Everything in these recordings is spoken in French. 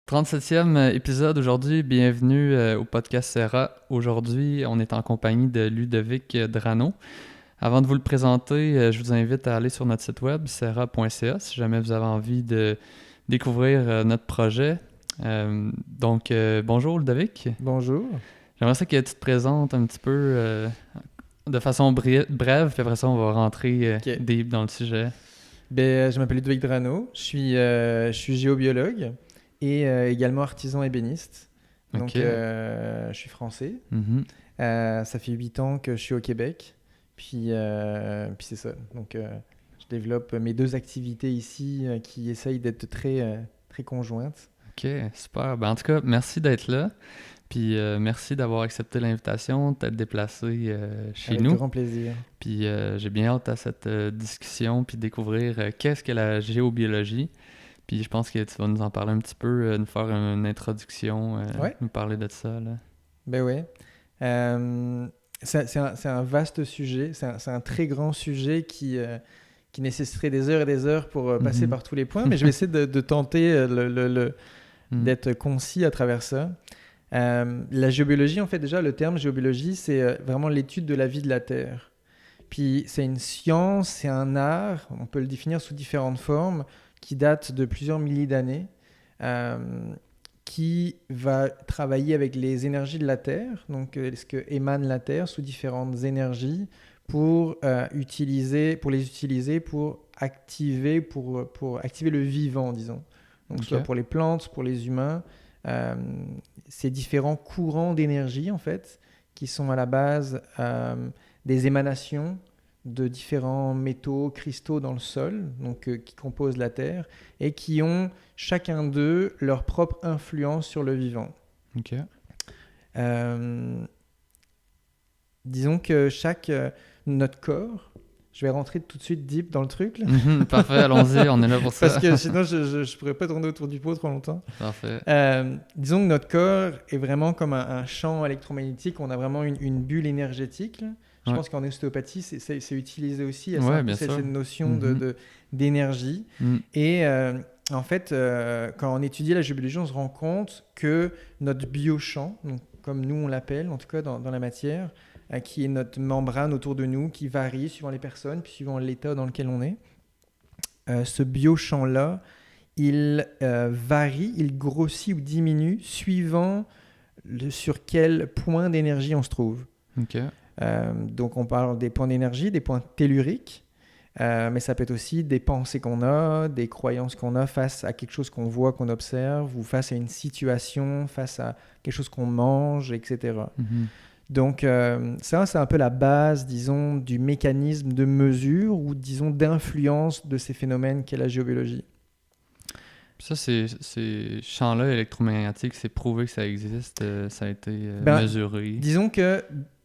37e épisode aujourd'hui, bienvenue au podcast Serra. Aujourd'hui, on est en compagnie de Ludovic Drano. Avant de vous le présenter, je vous invite à aller sur notre site web serra.ca si jamais vous avez envie de découvrir notre projet. Bonjour Ludovic. Bonjour. J'aimerais ça que tu te présentes un petit peu de façon brève, puis après ça, on va rentrer Ok. deep dans le sujet. Je m'appelle Ludovic Drano, je suis géobiologue et également artisan ébéniste. Donc, Ok. je suis français. Mhm. Ça fait 8 ans que je suis au Québec. Puis c'est ça. Donc, je développe mes deux activités ici qui essayent d'être très conjointes. Ok, super. En tout cas, merci d'être là. Puis merci d'avoir accepté l'invitation, de t'être déplacé chez Avec nous. grand plaisir. Puis j'ai bien hâte à cette discussion, puis découvrir qu'est-ce que la géobiologie. Puis je pense que tu vas nous en parler un petit peu, nous faire une introduction, Ouais. nous parler de ça, là. Ben ouais. C'est un vaste sujet, c'est un très grand sujet qui nécessiterait des heures et des heures pour passer Mhm. par tous les points, mais je vais essayer de tenter Mm. d'être concis à travers ça. La géobiologie, en fait, déjà, le terme géobiologie, c'est vraiment l'étude de la vie de la Terre. Puis c'est une science, c'est un art, on peut le définir sous différentes formes, qui date de plusieurs milliers d'années, euh, qui va travailler avec les énergies de la Terre, donc ce que émane la Terre sous différentes énergies, pour les utiliser pour activer le vivant, disons. Donc Ok. soit pour les plantes, pour les humains, euh, ces différents courants d'énergie, en fait, qui sont à la base des émanations de différents métaux, cristaux dans le sol, donc qui composent la Terre, et qui ont chacun d'eux leur propre influence sur le vivant. Ok. Euh, disons que notre corps, je vais rentrer tout de suite deep dans le truc, là, Mhm, parfait, allons-y, on est là pour ça. parce que sinon je pourrais pas tourner autour du pot trop longtemps. Parfait. Disons que notre corps est vraiment comme un champ électromagnétique, on a vraiment une bulle énergétique, là. Je Ouais. pense qu'en ostéopathie, c'est utilisé aussi. Il y a Ouais, un peu bien cette sûr. notion Mhm. d'énergie. Mm. Et en fait, quand on étudie la géobiologie, on se rend compte que notre biochamp, donc comme nous on l'appelle, en tout cas dans la matière, qui est notre membrane autour de nous, qui varie suivant les personnes, puis suivant l'état dans lequel on est, ce biochamp-là, il varie, il grossit ou diminue suivant sur quel point d'énergie on se trouve. Ok. Donc on parle des points d'énergie, des points telluriques, mais ça peut être aussi des pensées qu'on a, des croyances qu'on a face à quelque chose qu'on voit, qu'on observe, ou face à une situation, face à quelque chose qu'on mange, etc. Mhm. Donc ça, c'est un peu la base, disons, du mécanisme de mesure ou, disons, d'influence de ces phénomènes qu'est la géobiologie. Puis ça, ces champs-là électromagnétiques, c'est prouvé que ça existe, ça a été Ben, mesuré. disons que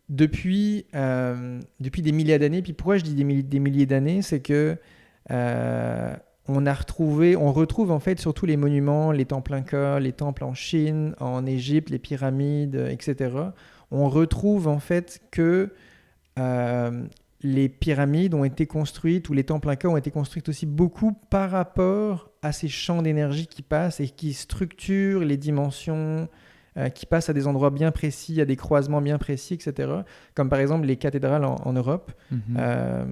depuis des milliers d'années, puis pourquoi je dis des milliers d'années, c'est que euh, on retrouve en fait sur tous les monuments, les temples incas, les temples en Chine, en Égypte, les pyramides, etc. On retrouve en fait que euh, les pyramides ont été construites, ou les temples incas ont été construites aussi beaucoup par rapport à ces champs d'énergie qui passent et qui structurent les dimensions, qui passent à des endroits bien précis, à des croisements bien précis, etc. Comme par exemple les cathédrales en Europe. Mhm. Euh,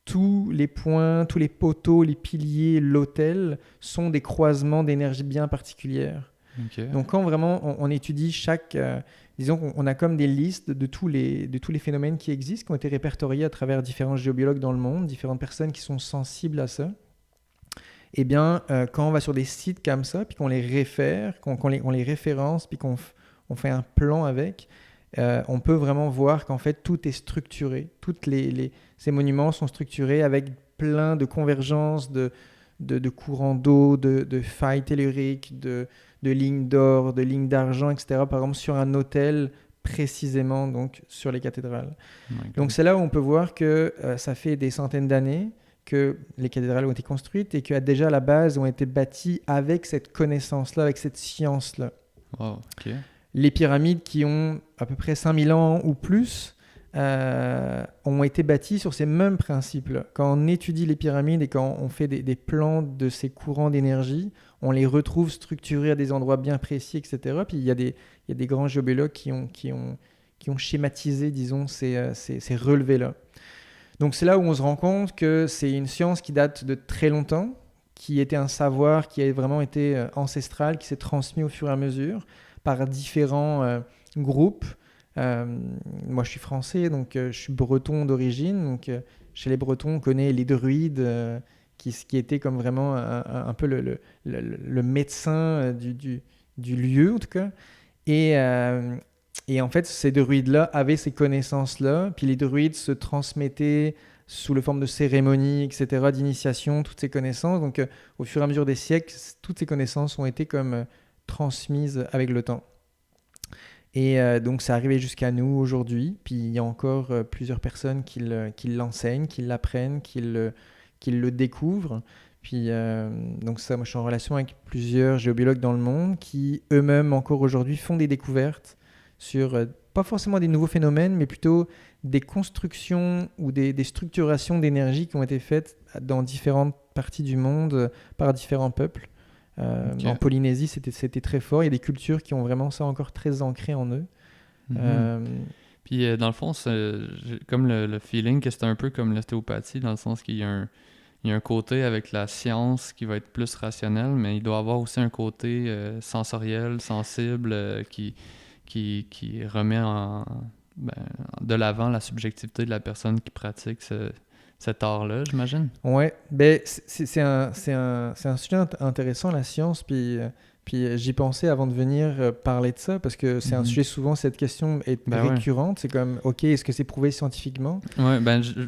tous les points, tous les poteaux, les piliers, l'autel sont des croisements d'énergie bien particulières. Ok. Donc quand vraiment on étudie disons qu'on a comme des listes de tous les phénomènes qui existent, qui ont été répertoriés à travers différents géobiologues dans le monde, différentes personnes qui sont sensibles à ça. Eh bien, quand on va sur des sites comme ça, puis qu'on les réfère, on les référence, puis on fait un plan avec, on peut vraiment voir qu'en fait tout est structuré. Ces monuments sont structurés avec plein de convergences de courants d'eau, de failles telluriques, de lignes d'or, de lignes d'argent, etc. Par exemple, sur un autel précisément, donc sur les cathédrales. Oh my God. Donc c'est là où on peut voir que ça fait des centaines d'années que les cathédrales ont été construites et qu'à déjà à la base ont été bâties avec cette connaissance-là, avec cette science-là. Wow, ok. Les pyramides qui ont à peu près 5000 ans ou plus, ont été bâtis sur ces mêmes principes-là. Quand on étudie les pyramides et quand on fait des plans de ces courants d'énergie, on les retrouve structurés à des endroits bien précis, etc. Puis il y a des grands géobiologues qui ont schématisé, disons, ces relevés-là. Donc c'est là où on se rend compte que c'est une science qui date de très longtemps, qui était un savoir qui a vraiment été ancestral, qui s'est transmis au fur et à mesure par différents groupes. Moi, je suis français, donc je suis breton d'origine. Donc, chez les Bretons, on connaît les druides, qui étaient comme vraiment un peu le médecin du lieu, en tout cas. Et en fait, ces druides-là avaient ces connaissances-là. Puis les druides se transmettaient sous la forme de cérémonies, etc., d'initiation, toutes ces connaissances. Donc, au fur et à mesure des siècles, toutes ces connaissances ont été comme transmises avec le temps. Et donc, c'est arrivé jusqu'à nous aujourd'hui. Puis, il y a encore plusieurs personnes qui l'enseignent, qui l'apprennent, qui le découvrent. Puis, donc ça, moi, je suis en relation avec plusieurs géobiologues dans le monde qui, eux-mêmes, encore aujourd'hui, font des découvertes sur, pas forcément des nouveaux phénomènes, mais plutôt des constructions ou des structurations d'énergie qui ont été faites dans différentes parties du monde par différents peuples. Ok. En Polynésie, c'était très fort. Il y a des cultures qui ont vraiment ça encore très ancré en eux. Mhm. Puis dans le fond, j'ai comme le feeling que c'est un peu comme l'ostéopathie, dans le sens qu'il y a un côté avec la science qui va être plus rationnel, mais il doit avoir aussi un côté sensoriel, sensible, qui remet de l'avant la subjectivité de la personne qui pratique cet art-là, j'imagine. Ouais, ben c'est un sujet intéressant, la science, puis j'y pensais avant de venir parler de ça, parce que c'est un sujet, souvent, cette question est récurrente. C'est comme, OK, est-ce que c'est prouvé scientifiquement? Ouais,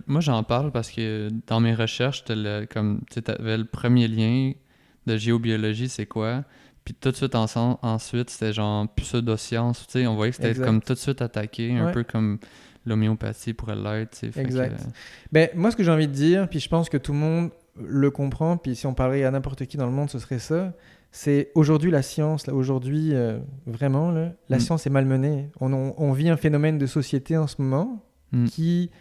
moi j'en parle parce que dans mes recherches, comme tu avais le premier lien de géobiologie, c'est quoi? Puis tout de suite ensuite, c'était genre pseudoscience, tu sais, on voyait que c'était Exact. comme tout de suite attaqué, un Ouais. peu comme l'homéopathie pourrait l'être, tu sais. Fait Exact. que, Ben, moi, ce que j'ai envie de dire, puis je pense que tout le monde le comprend, puis si on parlait à n'importe qui dans le monde, ce serait ça. C'est aujourd'hui la science, là, aujourd'hui, vraiment, là, la science est malmenée. On vit un phénomène de société en ce moment qui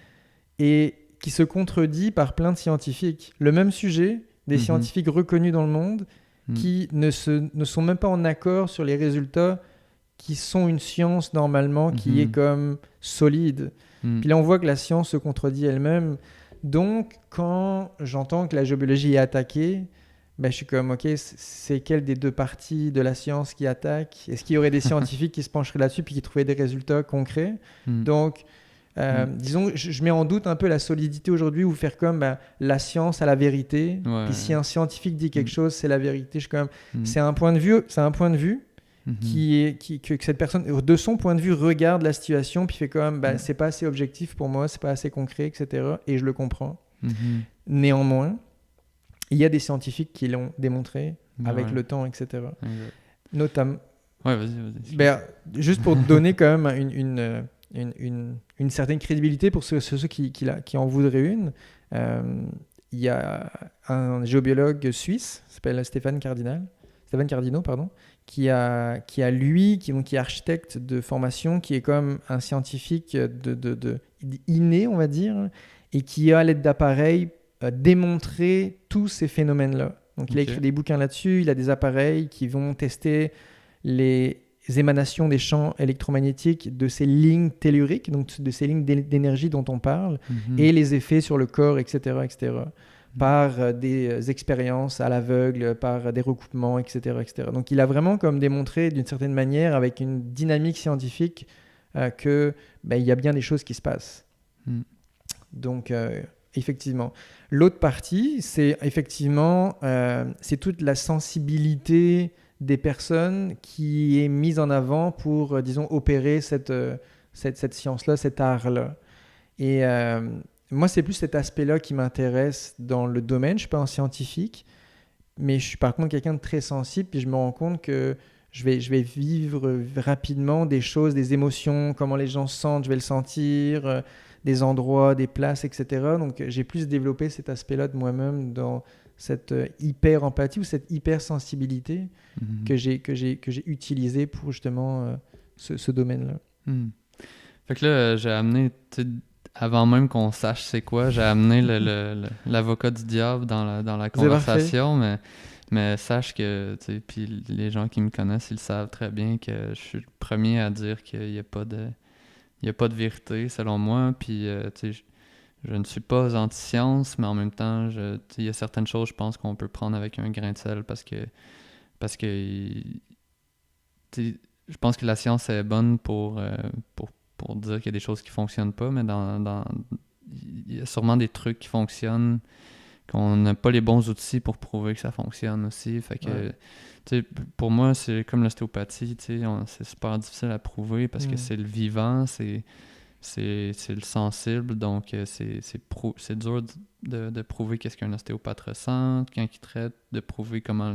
se contredit par plein de scientifiques. Le même sujet, des scientifiques reconnus dans le monde qui ne sont même pas en accord sur les résultats qui sont une science normalement qui est comme solide. Puis là, on voit que la science se contredit elle-même. Donc, quand j'entends que la géobiologie est attaquée, ben, je suis comme, OK, c'est quelle des deux parties de la science qui attaque? Est-ce qu'il y aurait des scientifiques qui se pencheraient là-dessus puis qui trouveraient des résultats concrets? Donc, disons, je mets en doute un peu la solidité aujourd'hui ou faire comme la science a la vérité. Ouais. Puis si un scientifique dit quelque chose, c'est la vérité. Je suis comme, c'est un point de vue que cette personne, de son point de vue, regarde la situation puis fait comme, c'est pas assez objectif pour moi, c'est pas assez concret, etc. Et je le comprends. Néanmoins, il y a des scientifiques qui l'ont démontré avec le temps, etc. Exact. Notamment. Ouais, vas-y. Juste pour donner quand même une certaine crédibilité pour ceux qui en voudraient une, il y a un géobiologue suisse, qui s'appelle Stéphane Cardino, qui est architecte de formation, qui est comme un scientifique inné, on va dire, et qui a, à l'aide d'appareils, démontré tous ces phénomènes-là. Donc, il a écrit des bouquins là-dessus, il a des appareils qui vont tester les émanations des champs électromagnétiques de ces lignes telluriques, donc de ces lignes d'énergie dont on parle, et les effets sur le corps, etc., par des expériences à l'aveugle, par des recoupements, etc., etc. Donc, il a vraiment comme démontré d'une certaine manière, avec une dynamique scientifique, que il y a bien des choses qui se passent. Donc, effectivement. L'autre partie, c'est effectivement c'est toute la sensibilité des personnes qui est mise en avant pour, disons, opérer cette science-là, cet art-là. Et moi, c'est plus cet aspect-là qui m'intéresse dans le domaine. Je ne suis pas un scientifique, mais je suis par contre quelqu'un de très sensible, puis je me rends compte que je vais vivre rapidement des choses, des émotions, comment les gens se sentent, je vais le sentir, des endroits, des places, etc. Donc, j'ai plus développé cet aspect-là de moi-même dans cette hyper-empathie ou cette hyper-sensibilité que j'ai utilisée pour justement ce domaine-là. Fait que là, j'ai amené, tu sais, avant même qu'on sache c'est quoi, j'ai amené l'avocat du diable dans la C'est parfait. conversation, mais sache que, tu sais, puis les gens qui me connaissent, ils savent très bien que je suis le premier à dire qu'il n'y a pas de, il y a pas de vérité, selon moi, puis, tu sais, je ne suis pas anti-science, mais en même temps, tu sais, il y a certaines choses, je pense qu'on peut prendre avec un grain de sel parce que tu sais, je pense que la science est bonne pour dire qu'il y a des choses qui fonctionnent pas, mais il y a sûrement des trucs qui fonctionnent, qu'on n'a pas les bons outils pour prouver que ça fonctionne aussi. Fait que, Ouais. tu sais, pour moi, c'est comme l'ostéopathie, tu sais, c'est super difficile à prouver parce que Mm. c'est le vivant, c'est le sensible, donc c'est dur de prouver qu'est-ce qu'un ostéopathe ressent quand il traite, de prouver comment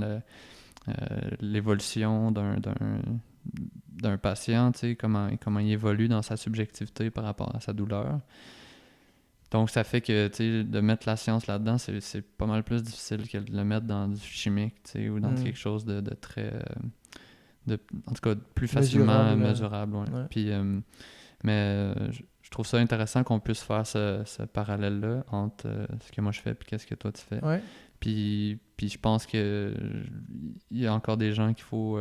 l'évolution d'un patient, tu sais, comment il évolue dans sa subjectivité par rapport à sa douleur. Donc, ça fait que, tu sais, de mettre la science là-dedans, c'est pas mal plus difficile que de le mettre dans du chimique, tu sais, ou dans Mm. quelque chose de très... en tout cas, plus facilement Mesurable. mesurable, ouais. Ouais. Puis, je trouve ça intéressant qu'on puisse faire ce parallèle-là entre ce que moi je fais et qu'est-ce que toi tu fais. Ouais. Puis je pense que il y a encore des gens qu'il faut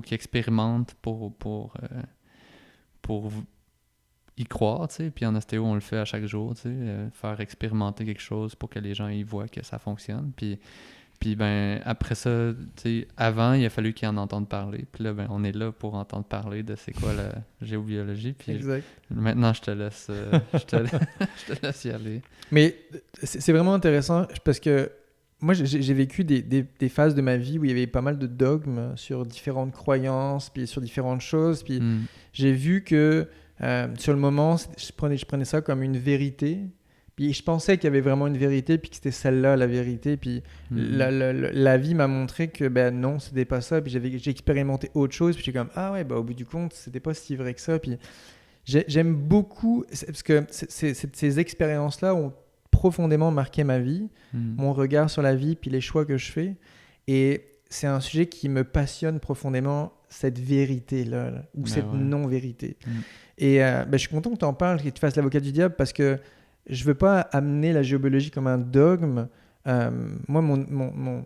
qu'ils expérimentent pour y croire, tu sais. Puis en ostéo, on le fait à chaque jour, tu sais, faire expérimenter quelque chose pour que les gens y voient que ça fonctionne. Puis ben après ça, tu sais, avant, il a fallu qu'ils en entendent parler. Puis là, ben on est là pour entendre parler de c'est quoi la géobiologie. Puis Exact. maintenant, je te laisse, je te laisse y aller. Mais c'est vraiment intéressant parce que moi, j'ai vécu des phases de ma vie où il y avait pas mal de dogmes sur différentes croyances, puis sur différentes choses. Puis Mm. j'ai vu que sur le moment, je prenais ça comme une vérité. Puis je pensais qu'il y avait vraiment une vérité, puis que c'était celle-là la vérité. Puis Mm. la vie m'a montré que ben non, c'était pas ça. Puis j'ai expérimenté autre chose. Puis j'étais comme, ah ouais, bah, au bout du compte, c'était pas si vrai que ça. Puis j'aime beaucoup, parce que ces expériences-là ont profondément marqué ma vie, Mm. mon regard sur la vie, puis les choix que je fais. Et c'est un sujet qui me passionne profondément, cette vérité-là, là, ou Ben cette ouais. non-vérité. Mm. Et ben, je suis content que tu en parles, que tu fasses l'avocat du diable, parce que je veux pas amener la géobiologie comme un dogme. Moi,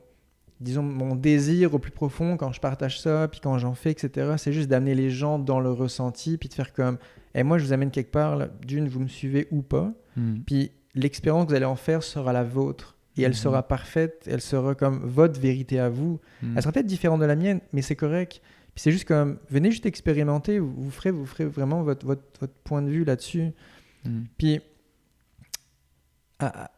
disons, mon désir au plus profond quand je partage ça, puis quand j'en fais, etc., c'est juste d'amener les gens dans le ressenti, puis de faire comme, et moi, je vous amène quelque part, là, d'une, vous me suivez ou pas, Mm. puis l'expérience que vous allez en faire sera la vôtre. Et elle Mhm. sera parfaite, elle sera comme votre vérité à vous. Mm. Elle sera peut-être différente de la mienne, mais c'est correct. Puis c'est juste comme, venez juste expérimenter, vous ferez vraiment votre point de vue là-dessus. Mm. Puis, ah,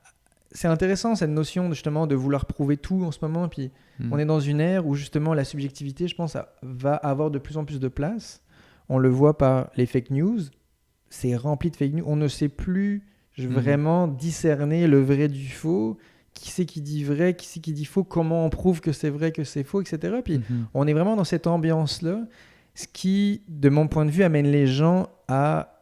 c'est intéressant cette notion justement de vouloir prouver tout en ce moment. Puis Mm. on est dans une ère où justement la subjectivité, je pense, va avoir de plus en plus de place. On le voit par les fake news. C'est rempli de fake news. On ne sait plus vraiment discerner le vrai du faux. Qui c'est qui dit vrai, qui c'est qui dit faux, comment on prouve que c'est vrai, que c'est faux, etc. Puis Mhm. on est vraiment dans cette ambiance-là, ce qui, de mon point de vue, amène les gens à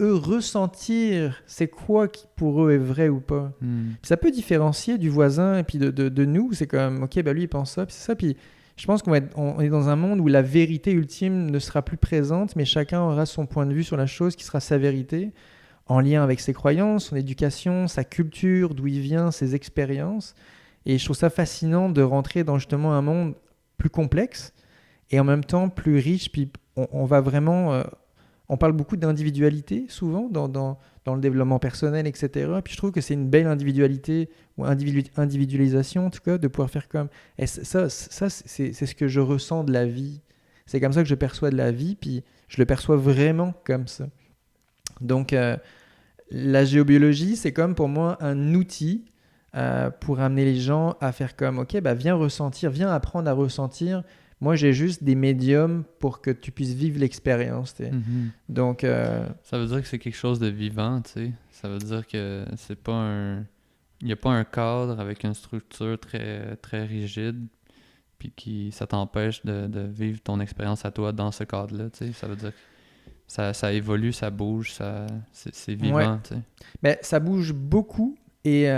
eux ressentir c'est quoi qui pour eux est vrai ou pas. Mm. Puis ça peut différencier du voisin et puis de nous. C'est comme, ok, bah lui il pense ça, puis c'est ça. Puis je pense on est dans un monde où la vérité ultime ne sera plus présente, mais chacun aura son point de vue sur la chose qui sera sa vérité, en lien avec ses croyances, son éducation, sa culture, d'où il vient, ses expériences. Et je trouve ça fascinant de rentrer dans justement un monde plus complexe et en même temps plus riche. Puis on va vraiment... on parle beaucoup d'individualité souvent dans le développement personnel, etc. Puis je trouve que c'est une belle individualité ou individualisation en tout cas de pouvoir faire comme... Et ça c'est ce que je ressens de la vie. C'est comme ça que je perçois de la vie, puis je le perçois vraiment comme ça. Donc la géobiologie, c'est comme pour moi un outil pour amener les gens à faire comme, ok, bah viens ressentir, viens apprendre à ressentir. Moi, j'ai juste des médiums pour que tu puisses vivre l'expérience. Mhm. Donc, Ça veut dire que c'est quelque chose de vivant, tu sais. Ça veut dire que c'est pas un... Il n'y a pas un cadre avec une structure très, très rigide, puis ça t'empêche de vivre ton expérience à toi dans ce cadre-là, tu sais. Ça veut dire que ça évolue, ça bouge, c'est ouais, vivant, tu sais. mais ça bouge beaucoup et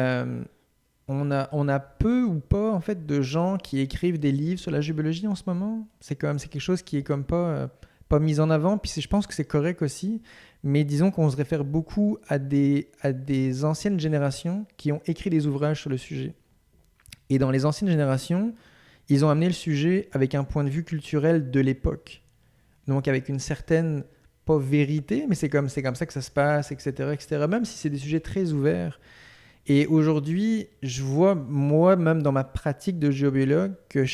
on a peu ou pas en fait de gens qui écrivent des livres sur la géobiologie en ce moment. C'est quelque chose qui est comme pas pas mises en avant, puis je pense que c'est correct aussi, mais disons qu'on se réfère beaucoup à des anciennes générations qui ont écrit des ouvrages sur le sujet. Et dans les anciennes générations, ils ont amené le sujet avec un point de vue culturel de l'époque. Donc avec une certaine, pas vérité, mais c'est comme ça que ça se passe, etc., etc., même si c'est des sujets très ouverts. Et aujourd'hui, je vois, moi-même dans ma pratique de géobiologue, que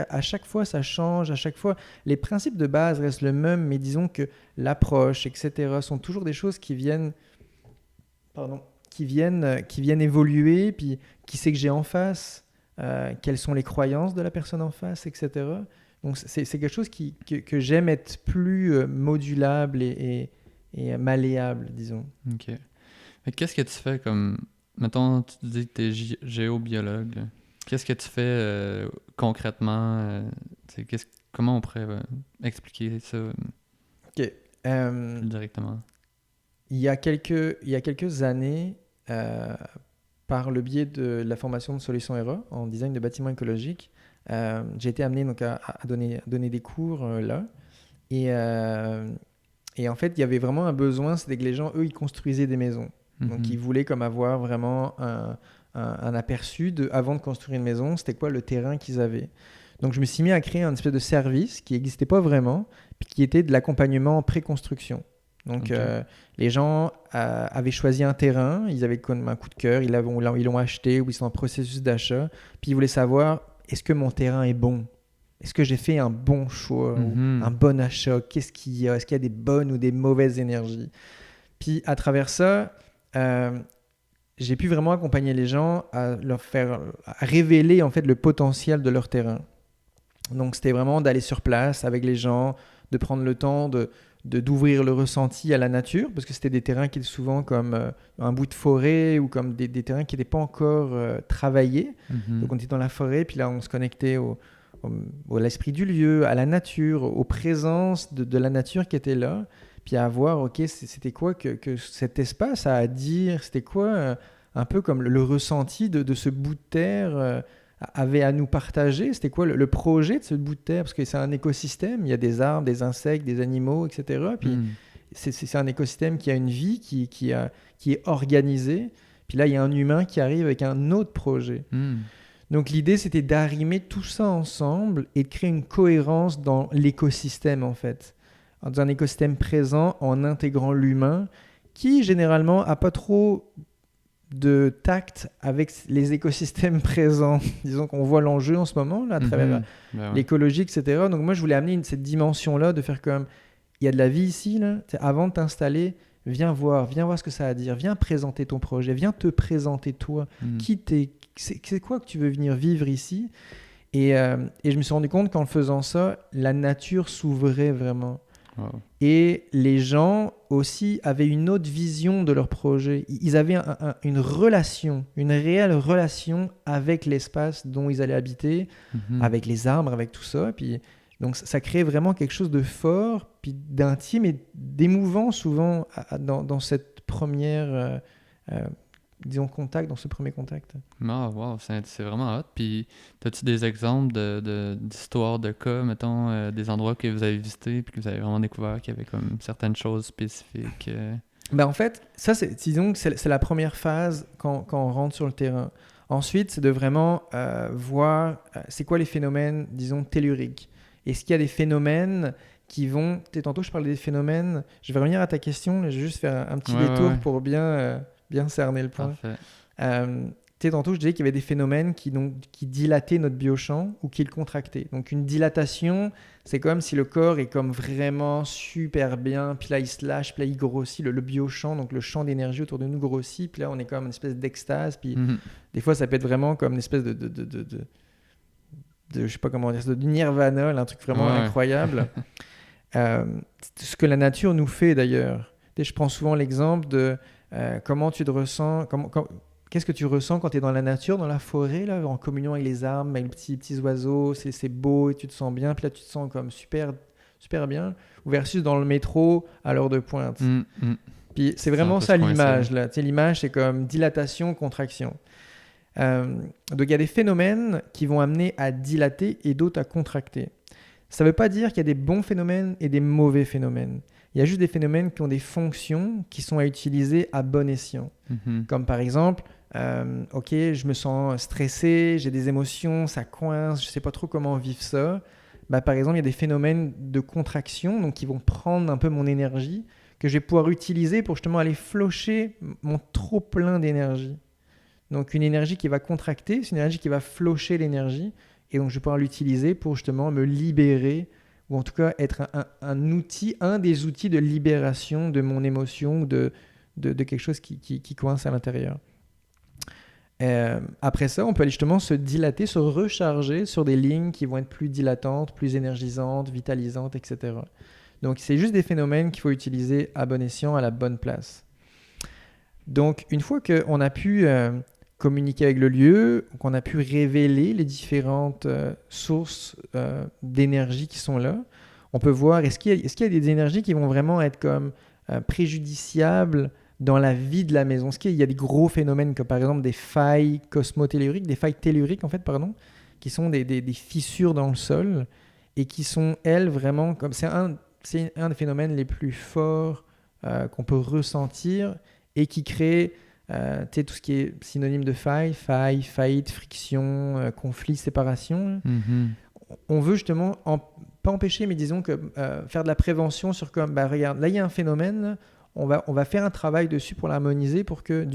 à chaque fois, ça change. À chaque fois, les principes de base restent le même, mais disons que l'approche, etc., sont toujours des choses qui viennent évoluer, puis qui c'est que j'ai en face, quelles sont les croyances de la personne en face, etc. Donc, c'est quelque chose que j'aime être plus modulable et malléable, disons. OK. Mais qu'est-ce que tu fais comme... Mettons, tu dis que tu es géobiologue. Là. Qu'est-ce que tu fais concrètement? Comment on pourrait expliquer ça OK. directement? Il y a quelques années, par le biais de la formation de Solutions ERA en design de bâtiments écologiques, j'ai été amené donc, à donner des cours là. Et en fait, il y avait vraiment un besoin, c'était que les gens, eux, ils construisaient des maisons. Donc, ils voulaient comme avoir vraiment un aperçu avant de construire une maison, c'était quoi le terrain qu'ils avaient. Donc, je me suis mis à créer un espèce de service qui n'existait pas vraiment, puis qui était de l'accompagnement en pré-construction. Donc, les gens avaient choisi un terrain, ils avaient comme un coup de cœur, ils l'ont acheté ou ils sont en processus d'achat, puis ils voulaient savoir, est-ce que mon terrain est bon? Est-ce que j'ai fait un bon choix ou un bon achat? Qu'est-ce qu'il y a? Est-ce qu'il y a des bonnes ou des mauvaises énergies? Puis, à travers ça, j'ai pu vraiment accompagner les gens à révéler en fait le potentiel de leur terrain. Donc c'était vraiment d'aller sur place avec les gens, de prendre le temps d'ouvrir le ressenti à la nature, parce que c'était des terrains qui étaient souvent comme un bout de forêt ou comme des terrains qui n'étaient pas encore travaillés. Donc on était dans la forêt, puis là on se connectait à l'esprit du lieu, à la nature, aux présences de la nature qui était là. Puis à voir, ok, c'était quoi que cet espace a à dire, c'était quoi un peu comme le ressenti de ce bout de terre avait à nous partager, c'était quoi le projet de ce bout de terre, parce que c'est un écosystème, il y a des arbres, des insectes, des animaux, etc. Puis c'est un écosystème qui a une vie, qui est organisé. Puis là, il y a un humain qui arrive avec un autre projet. Donc l'idée, c'était d'arrimer tout ça ensemble et de créer une cohérence dans l'écosystème, en fait. Dans un écosystème présent, en intégrant l'humain, qui généralement n'a pas trop de tact avec les écosystèmes présents. Disons qu'on voit l'enjeu en ce moment, là, à travers l'écologie, etc. Donc moi, je voulais amener cette dimension-là, de faire comme, il y a de la vie ici, là. Avant de t'installer, viens voir ce que ça a à dire, viens présenter ton projet, viens te présenter toi, c'est quoi que tu veux venir vivre ici. Et je me suis rendu compte qu'en faisant ça, la nature s'ouvrait vraiment. Wow. Et les gens aussi avaient une autre vision de leur projet. Ils avaient une relation, une réelle relation avec l'espace dont ils allaient habiter, avec les arbres, avec tout ça. Puis, donc ça crée vraiment quelque chose de fort, puis d'intime et d'émouvant souvent dans cette première, disons, contact, dans ce premier contact. Ah, wow, c'est vraiment hot. Puis, as-tu des exemples d'histoires, de cas, mettons, des endroits que vous avez visités puis que vous avez vraiment découvert qu'il y avait comme certaines choses spécifiques? Ben en fait, ça, disons que c'est la première phase quand on rentre sur le terrain. Ensuite, c'est de vraiment voir c'est quoi les phénomènes, disons, telluriques. Est-ce qu'il y a des phénomènes qui vont... Tantôt, je parlais des phénomènes. Je vais revenir à ta question. Je vais juste faire un petit détour pour bien cerner le point. Tantôt, je disais qu'il y avait des phénomènes qui dilataient notre biochamp ou qui le contractaient. Donc, une dilatation, c'est comme si le corps est comme vraiment super bien, puis là, il se lâche, puis là, il grossit, le biochamp, donc le champ d'énergie autour de nous grossit, puis là, on est comme une espèce d'extase, puis des fois, ça peut être vraiment comme une espèce de je sais pas comment dire, de nirvana, un truc vraiment incroyable. Ce que la nature nous fait, d'ailleurs. Je prends souvent l'exemple de comment tu te ressens, qu'est-ce que tu ressens quand tu es dans la nature, dans la forêt, là, en communion avec les arbres, avec les petits oiseaux, c'est beau et tu te sens bien, puis là tu te sens comme super, super bien, versus dans le métro à l'heure de pointe. Puis c'est vraiment ça l'image, là. L'image, c'est comme dilatation, contraction. Donc il y a des phénomènes qui vont amener à dilater et d'autres à contracter. Ça ne veut pas dire qu'il y a des bons phénomènes et des mauvais phénomènes. Il y a juste des phénomènes qui ont des fonctions qui sont à utiliser à bon escient. Comme par exemple, ok, je me sens stressé, j'ai des émotions, ça coince, je ne sais pas trop comment vivre ça. Bah, par exemple, il y a des phénomènes de contraction donc qui vont prendre un peu mon énergie que je vais pouvoir utiliser pour justement aller flusher mon trop plein d'énergie. Donc une énergie qui va contracter, c'est une énergie qui va flusher l'énergie et donc je vais pouvoir l'utiliser pour justement me libérer ou en tout cas être un outil, un des outils de libération de mon émotion ou de quelque chose qui coince à l'intérieur. Après ça, on peut aller justement se dilater, se recharger sur des lignes qui vont être plus dilatantes, plus énergisantes, vitalisantes, etc. Donc, c'est juste des phénomènes qu'il faut utiliser à bon escient, à la bonne place. Donc, une fois qu'on a pu communiquer avec le lieu, qu'on a pu révéler les différentes sources d'énergie qui sont là, on peut voir est-ce qu'il y a des énergies qui vont vraiment être comme préjudiciables dans la vie de la maison. Est-ce qu'il y a des gros phénomènes comme par exemple des failles cosmotelluriques, des failles telluriques en fait, pardon, qui sont des fissures dans le sol et qui sont, elles, vraiment comme c'est un des phénomènes les plus forts qu'on peut ressentir et qui crée tout ce qui est synonyme de faille, faillite, friction, conflit, séparation. On veut justement, pas empêcher, mais disons que faire de la prévention sur comme, regarde, là il y a un phénomène, on va faire un travail dessus pour l'harmoniser pour que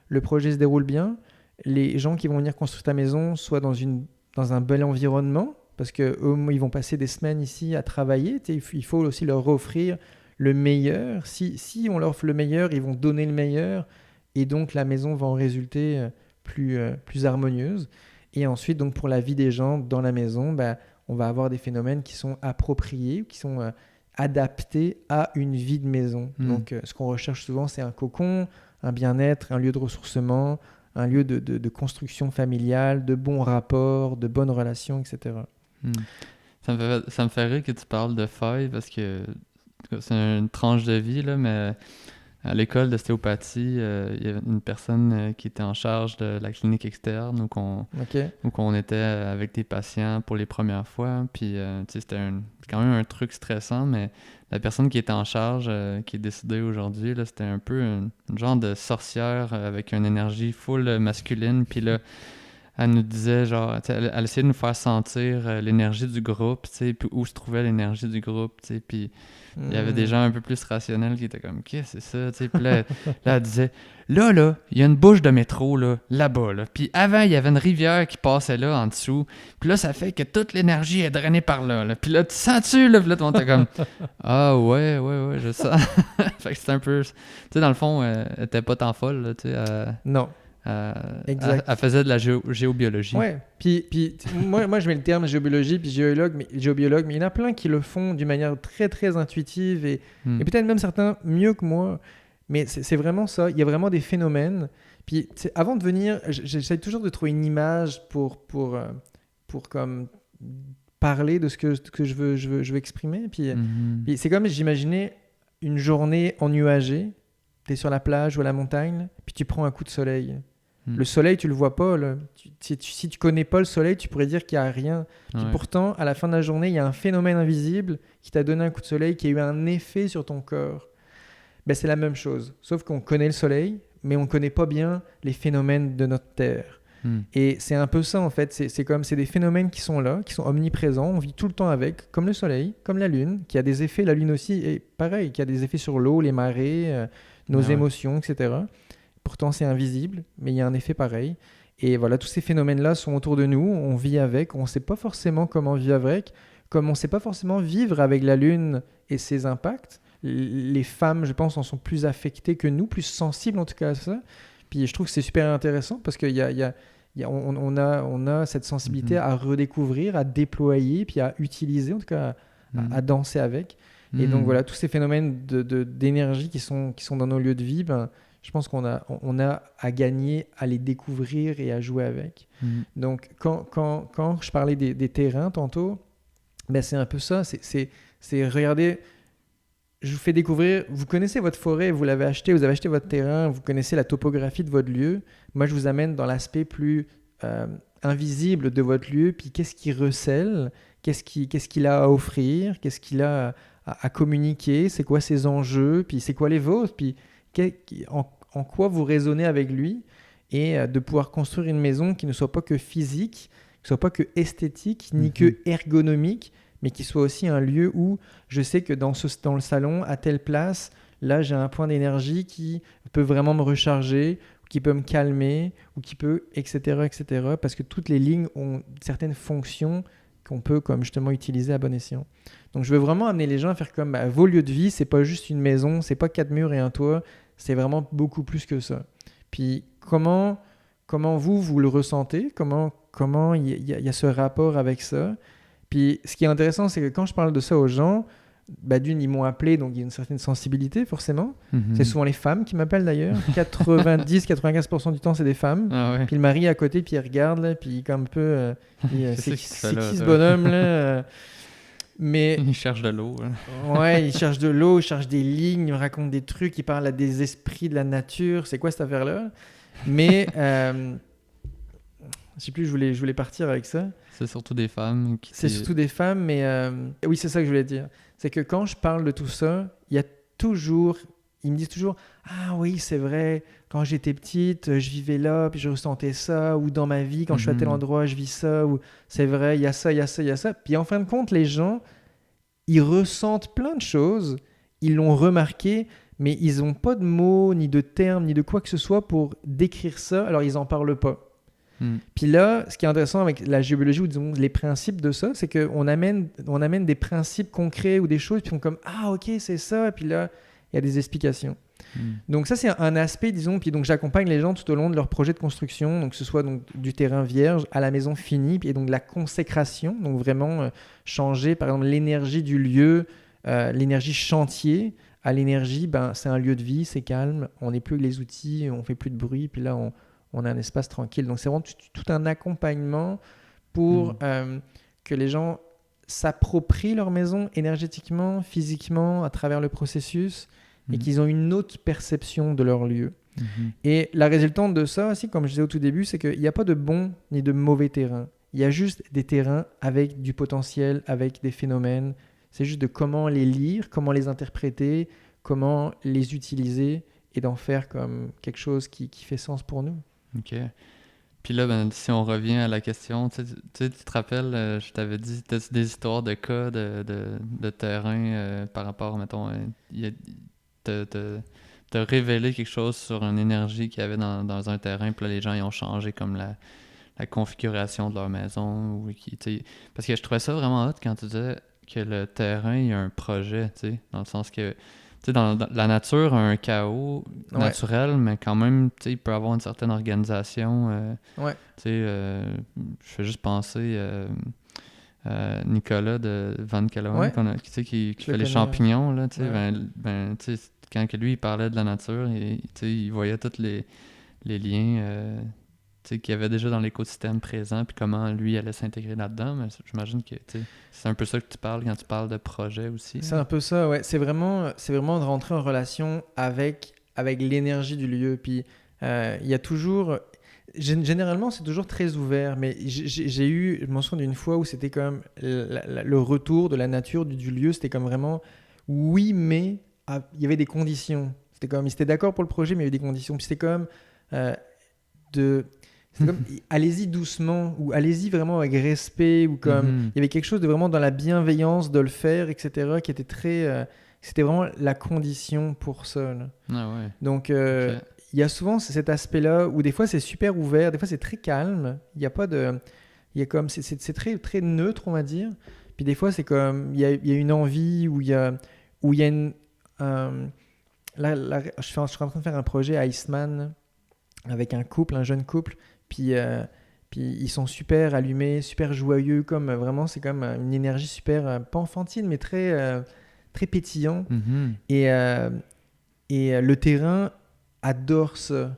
le projet se déroule bien, les gens qui vont venir construire ta maison soient dans un bel environnement, parce qu'eux, ils vont passer des semaines ici à travailler, il faut aussi leur offrir le meilleur. Si on leur offre le meilleur, ils vont donner le meilleur, et donc la maison va en résulter plus harmonieuse. Et ensuite, donc, pour la vie des gens dans la maison, on va avoir des phénomènes qui sont appropriés, qui sont adaptés à une vie de maison. Donc, ce qu'on recherche souvent, c'est un cocon, un bien-être, un lieu de ressourcement, un lieu de construction familiale, de bons rapports, de bonnes relations, etc. Ça me fait rire que tu parles de faille parce que c'est une tranche de vie, là, mais à l'école d'ostéopathie, il y avait une personne qui était en charge de la clinique externe où on était avec des patients pour les premières fois. Puis c'était quand même un truc stressant, mais la personne qui était en charge, qui est décédée aujourd'hui, là, c'était un peu une genre de sorcière avec une énergie full masculine. Puis là, elle nous disait, genre, elle essayait de nous faire sentir l'énergie du groupe, puis où se trouvait l'énergie du groupe, puis il y avait des gens un peu plus rationnels qui étaient comme, qu'est-ce que c'est ça, puis là, elle disait, là, il y a une bouche de métro, là-bas, là, puis avant, il y avait une rivière qui passait là, en dessous, puis là, ça fait que toute l'énergie est drainée par là, puis là, tu sens-tu, là, puis là, tout le monde était comme, ah, ouais, je sens. Fait que c'était un peu, tu sais, dans le fond, elle était pas tant folle, là, tu sais. Non. Exact. Elle faisait de la géobiologie. Ouais. Puis moi, je mets le terme géobiologie puis géobiologue, mais il y en a plein qui le font d'une manière très très intuitive et peut-être même certains mieux que moi. Mais c'est vraiment ça. Il y a vraiment des phénomènes. Puis avant de venir, j'essaie toujours de trouver une image pour comme parler de ce que je veux exprimer. Puis c'est comme si j'imaginais une journée ennuagée. Tu es sur la plage ou à la montagne, puis tu prends un coup de soleil. Le soleil, tu le vois pas. Là. Si tu connais pas le soleil, tu pourrais dire qu'il n'y a rien. Puis pourtant, à la fin de la journée, il y a un phénomène invisible qui t'a donné un coup de soleil, qui a eu un effet sur ton corps. C'est la même chose. Sauf qu'on connaît le soleil, mais on ne connaît pas bien les phénomènes de notre Terre. Et c'est un peu ça, en fait. C'est des phénomènes qui sont là, qui sont omniprésents. On vit tout le temps avec, comme le soleil, comme la Lune, qui a des effets. La Lune aussi est pareil, qui a des effets sur l'eau, les marées, nos émotions, etc. Pourtant, c'est invisible, mais il y a un effet pareil. Et voilà, tous ces phénomènes-là sont autour de nous, on vit avec, on ne sait pas forcément comment vivre avec, comme on ne sait pas forcément vivre avec la Lune et ses impacts. Les femmes, je pense, en sont plus affectées que nous, plus sensibles en tout cas à ça. Puis je trouve que c'est super intéressant parce qu'on a cette sensibilité à redécouvrir, à déployer, puis à utiliser, en tout cas à danser avec. Et donc voilà, tous ces phénomènes d'énergie qui sont dans nos lieux de vie, je pense qu'on a à gagner à les découvrir et à jouer avec. Donc, quand je parlais des terrains tantôt, c'est un peu ça. C'est regardez, je vous fais découvrir, vous connaissez votre forêt, vous avez acheté votre terrain, vous connaissez la topographie de votre lieu. Moi, je vous amène dans l'aspect plus invisible de votre lieu, puis qu'est-ce qu'il recèle, qu'est-ce qu'il a à offrir, qu'est-ce qu'il a à communiquer, c'est quoi ses enjeux, puis c'est quoi les vôtres, puis en quoi vous résonnez avec lui, et de pouvoir construire une maison qui ne soit pas que physique, qui ne soit pas que esthétique, ni que ergonomique, mais qui soit aussi un lieu où je sais que dans le salon, à telle place, là j'ai un point d'énergie qui peut vraiment me recharger, qui peut me calmer, ou qui peut, etc., parce que toutes les lignes ont certaines fonctions qu'on peut comme justement utiliser à bon escient. Donc je veux vraiment amener les gens à faire comme vos lieux de vie, c'est pas juste une maison, c'est pas 4 murs et un toit, c'est vraiment beaucoup plus que ça. Puis comment vous le ressentez, comment il y a ce rapport avec ça. Puis ce qui est intéressant, c'est que quand je parle de ça aux gens, d'une, ils m'ont appelé, donc il y a une certaine sensibilité forcément. C'est souvent les femmes qui m'appellent d'ailleurs. 90-95% du temps, c'est des femmes. Ah ouais. Puis le mari à côté, puis il regarde, là, puis comme un peu... c'est qui ce bonhomme là Mais il cherche de l'eau. ouais, il cherche de l'eau, il cherche des lignes, il me raconte des trucs, il parle à des esprits de la nature. C'est quoi cette affaire-là? Mais je sais plus, je voulais partir avec ça. C'est surtout des femmes. C'est surtout des femmes, mais oui, c'est ça que je voulais dire. C'est que quand je parle de tout ça, ils me disent toujours « Ah oui, c'est vrai, quand j'étais petite, je vivais là, puis je ressentais ça, ou dans ma vie, quand je suis à tel endroit, je vis ça, ou c'est vrai, il y a ça, il y a ça, il y a ça. » Puis en fin de compte, les gens, ils ressentent plein de choses, ils l'ont remarqué, mais ils n'ont pas de mots, ni de termes, ni de quoi que ce soit pour décrire ça, alors ils n'en parlent pas. Puis là, ce qui est intéressant avec la géobiologie ou disons les principes de ça, c'est qu'on amène des principes concrets ou des choses, puis on est comme « Ah ok, c'est ça », puis là, il y a des explications. Donc ça, c'est un aspect, disons, puis donc j'accompagne les gens tout au long de leur projet de construction, donc que ce soit donc, du terrain vierge à la maison finie, puis donc la consécration, donc vraiment changer par exemple l'énergie du lieu, l'énergie chantier, à l'énergie, c'est un lieu de vie, c'est calme, on n'est plus avec les outils, on fait plus de bruit, puis là on a un espace tranquille. Donc c'est vraiment tout un accompagnement pour que les gens s'approprient leur maison énergétiquement, physiquement, à travers le processus, et qu'ils ont une autre perception de leur lieu. Et la résultante de ça aussi, comme je disais au tout début, c'est qu'il n'y a pas de bon ni de mauvais terrain. Il y a juste des terrains avec du potentiel, avec des phénomènes. C'est juste de comment les lire, comment les interpréter, comment les utiliser et d'en faire comme quelque chose qui fait sens pour nous. OK. Puis là, si on revient à la question, tu te rappelles, je t'avais dit, t'as des histoires de cas de terrain par rapport, mettons, t'as révélé quelque chose sur une énergie qu'il y avait dans un terrain, puis là, les gens, ils ont changé comme la configuration de leur maison. Parce que je trouvais ça vraiment hot quand tu disais que le terrain, il y a un projet, tu sais, dans le sens que dans la nature, un chaos naturel, mais quand même, il peut avoir une certaine organisation. Je fais juste penser à Nicolas de Van Caloën, qui fait les champignons. Là, quand que lui, il parlait de la nature, il voyait tous les liens qu'il y avait déjà dans l'écosystème présent, puis comment lui allait s'intégrer là-dedans. Mais j'imagine que c'est un peu ça que tu parles quand tu parles de projet aussi. C'est un peu ça, ouais. C'est vraiment de rentrer en relation avec l'énergie du lieu. Puis il y a toujours... Généralement, c'est toujours très ouvert, mais je m'en souviens d'une fois où c'était comme le retour de la nature du lieu, c'était comme vraiment oui, mais il y avait des conditions. C'était comme, ils étaient d'accord pour le projet, mais il y avait des conditions. Puis c'était comme allez-y doucement, ou allez-y vraiment avec respect, ou comme il y avait quelque chose de vraiment dans la bienveillance de le faire, etc., qui était très... c'était vraiment la condition pour ça. Là. Ah ouais. Donc, il y a souvent cet aspect-là où des fois c'est super ouvert, des fois c'est très calme. Il y a pas de... c'est très, très neutre, on va dire. Puis des fois, c'est comme... Il y a une envie, où il y a une... là, je suis en train de faire un projet à Iceman avec un jeune couple. Puis ils sont super allumés, super joyeux, comme vraiment, c'est comme une énergie super, pas enfantine, mais très, très pétillant. Et le terrain adore ça.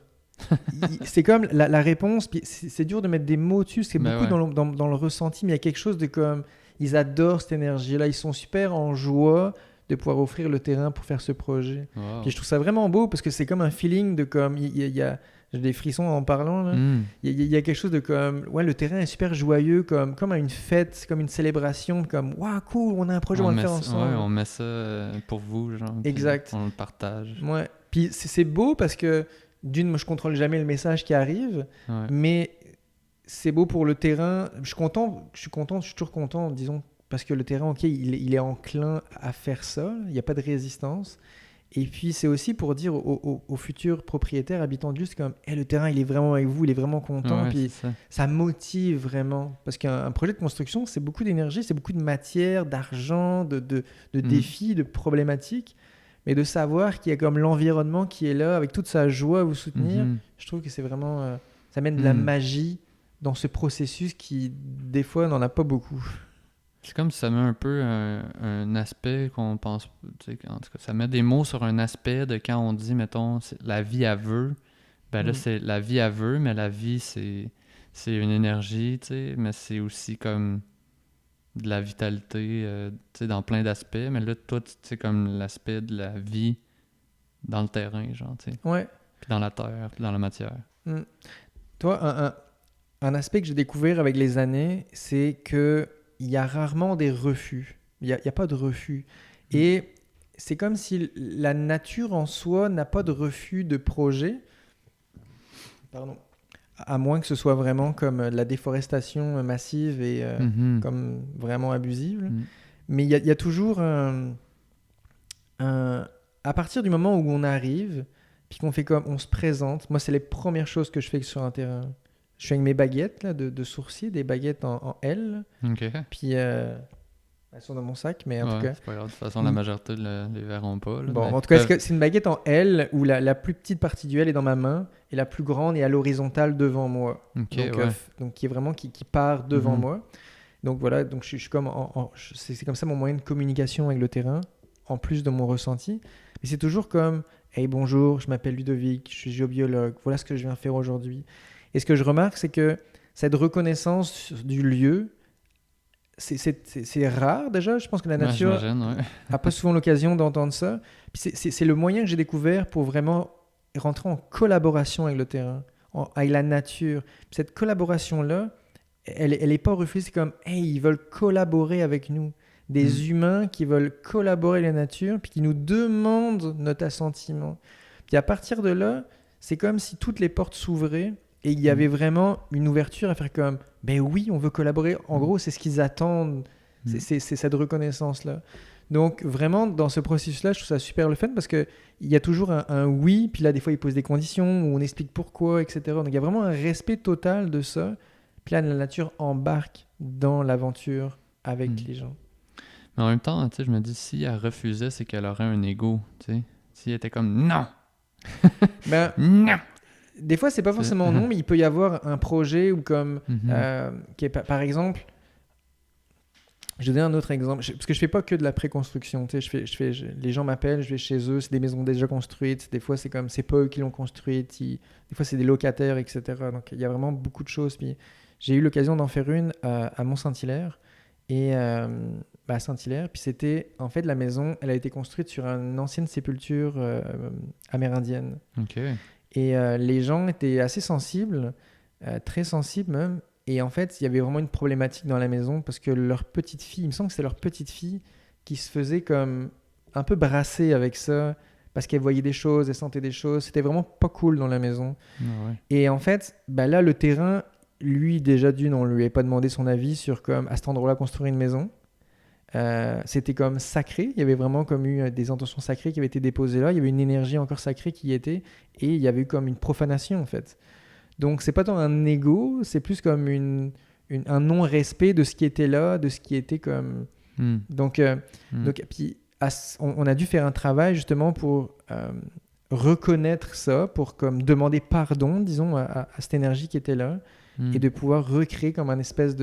C'est comme la réponse, puis c'est dur de mettre des mots dessus, c'est beaucoup dans le ressenti, mais il y a quelque chose de comme, ils adorent cette énergie-là, ils sont super en joie de pouvoir offrir le terrain pour faire ce projet. Wow. Puis je trouve ça vraiment beau, parce que c'est comme un feeling de comme, il y a j'ai des frissons en parlant. Là. Mm. Il y a quelque chose de comme, ouais, le terrain est super joyeux, comme à une fête, comme une célébration, comme, waouh, cool, on a un projet, on va le faire ensemble. Ouais, on met ça pour vous, genre, puis Exact. on le partage. Ouais. Puis c'est beau parce que, d'une, moi, je contrôle jamais le message qui arrive, Ouais. mais c'est beau pour le terrain. Je suis toujours content, disons, parce que le terrain, ok, il est enclin à faire ça, il n'y a pas de résistance. Et puis c'est aussi pour dire aux futurs propriétaires, habitants de lieu, c'est comme, le terrain, il est vraiment avec vous, il est vraiment content, Ouais, puis c'est ça. ça motive vraiment. Parce qu'un projet de construction, c'est beaucoup d'énergie, c'est beaucoup de matière, d'argent, de défis, de problématiques. Mais de savoir qu'il y a comme l'environnement qui est là, avec toute sa joie à vous soutenir, Mhm. je trouve que c'est vraiment... ça mène de la Mm. magie dans ce processus qui, des fois, n'en a pas beaucoup. C'est comme si ça met un peu un aspect qu'on pense, tu sais, en tout cas, ça met des mots sur un aspect de quand on dit, mettons, la vie à vœu. Ben là, Mm. c'est la vie à vœu, mais la vie, c'est une énergie, tu sais, mais c'est aussi comme de la vitalité, tu sais, dans plein d'aspects. Mais là, toi, tu sais, comme l'aspect de la vie dans le terrain, genre, tu sais, Ouais. puis dans la terre, puis dans la matière. Mm. Toi, un aspect que j'ai découvert avec les années, c'est que il y a rarement des refus. Il y a pas de refus. Mm. Et c'est comme si la nature en soi n'a pas de refus de projet. Pardon. À moins que ce soit vraiment comme de la déforestation massive et Mhm. comme vraiment abusive. Mm. Mais il y a toujours à partir du moment où on arrive, puis qu'on fait comme, on se présente. Moi, c'est les premières choses que je fais sur un terrain. Je suis avec mes baguettes là, de sourcier, des baguettes en L. OK. Puis elles sont dans mon sac, mais en tout Ouais, cas. c'est pas grave. De toute façon, la majorité les verront pas, là, Bon, mais en tout ils cas, peuvent... c'est une baguette en L où la plus petite partie du L est dans ma main et la plus grande est à l'horizontale devant moi. OK, Donc, ouais. donc qui est vraiment qui part devant Mhm. moi. Donc voilà, donc je suis comme c'est comme ça mon moyen de communication avec le terrain, en plus de mon ressenti. Mais c'est toujours comme, hey bonjour, je m'appelle Ludovic, je suis géobiologue, voilà ce que je viens faire aujourd'hui. Et ce que je remarque, c'est que cette reconnaissance du lieu, c'est rare déjà. Je pense que la Ouais, nature j'imagine, ouais. n'a pas souvent l'occasion d'entendre ça. Puis c'est le moyen que j'ai découvert pour vraiment rentrer en collaboration avec le terrain, avec la nature. Puis cette collaboration-là, elle est pas refusée. C'est comme, hey, ils veulent collaborer avec nous. Des Mm. humains qui veulent collaborer avec la nature, puis qui nous demandent notre assentiment. Puis à partir de là, c'est comme si toutes les portes s'ouvraient et il y avait vraiment une ouverture à faire comme, ben oui, on veut collaborer. En Mm. gros, c'est ce qu'ils attendent. Mm. C'est cette reconnaissance-là. Donc vraiment, dans ce processus-là, je trouve ça super le fun parce qu'il y a toujours un oui, puis là, des fois, ils posent des conditions, où on explique pourquoi, etc. Donc il y a vraiment un respect total de ça. Puis là, la nature embarque dans l'aventure avec Mm. les gens. Mais en même temps, tu sais, je me dis, si elle refusait, c'est qu'elle aurait un ego, tu sais. Si elle était comme, non, Ben, non. des fois, c'est pas forcément non, mais il peut y avoir un projet ou comme, Mhm. qui est, par exemple, je vais donner un autre exemple, parce que je fais pas que de la préconstruction, tu sais, les gens m'appellent, je vais chez eux, c'est des maisons déjà construites, des fois c'est comme, c'est pas eux qui l'ont construite, des fois c'est des locataires, etc. Donc il y a vraiment beaucoup de choses. Puis j'ai eu l'occasion d'en faire une à Mont-Saint-Hilaire, et à Saint-Hilaire, puis c'était, en fait, la maison, elle a été construite sur une ancienne sépulture amérindienne. OK. Et les gens étaient assez sensibles, très sensibles même. Et en fait, il y avait vraiment une problématique dans la maison parce que leur petite fille, il me semble que c'était leur petite fille qui se faisait comme un peu brasser avec ça parce qu'elle voyait des choses, elle sentait des choses. C'était vraiment pas cool dans la maison. Ah ouais. Et en fait, bah là, le terrain, lui, déjà d'une, on lui avait pas demandé son avis sur comme à cet endroit-là construire une maison. C'était comme sacré, il y avait vraiment comme eu des intentions sacrées qui avaient été déposées là, il y avait une énergie encore sacrée qui y était, et il y avait eu comme une profanation en fait. Donc c'est pas tant un ego, c'est plus comme un non-respect de ce qui était là, de ce qui était comme... Mm. Donc, Mm. puis, on a dû faire un travail justement pour reconnaître ça, pour comme demander pardon, disons, à cette énergie qui était là, Mm. et de pouvoir recréer comme un espèce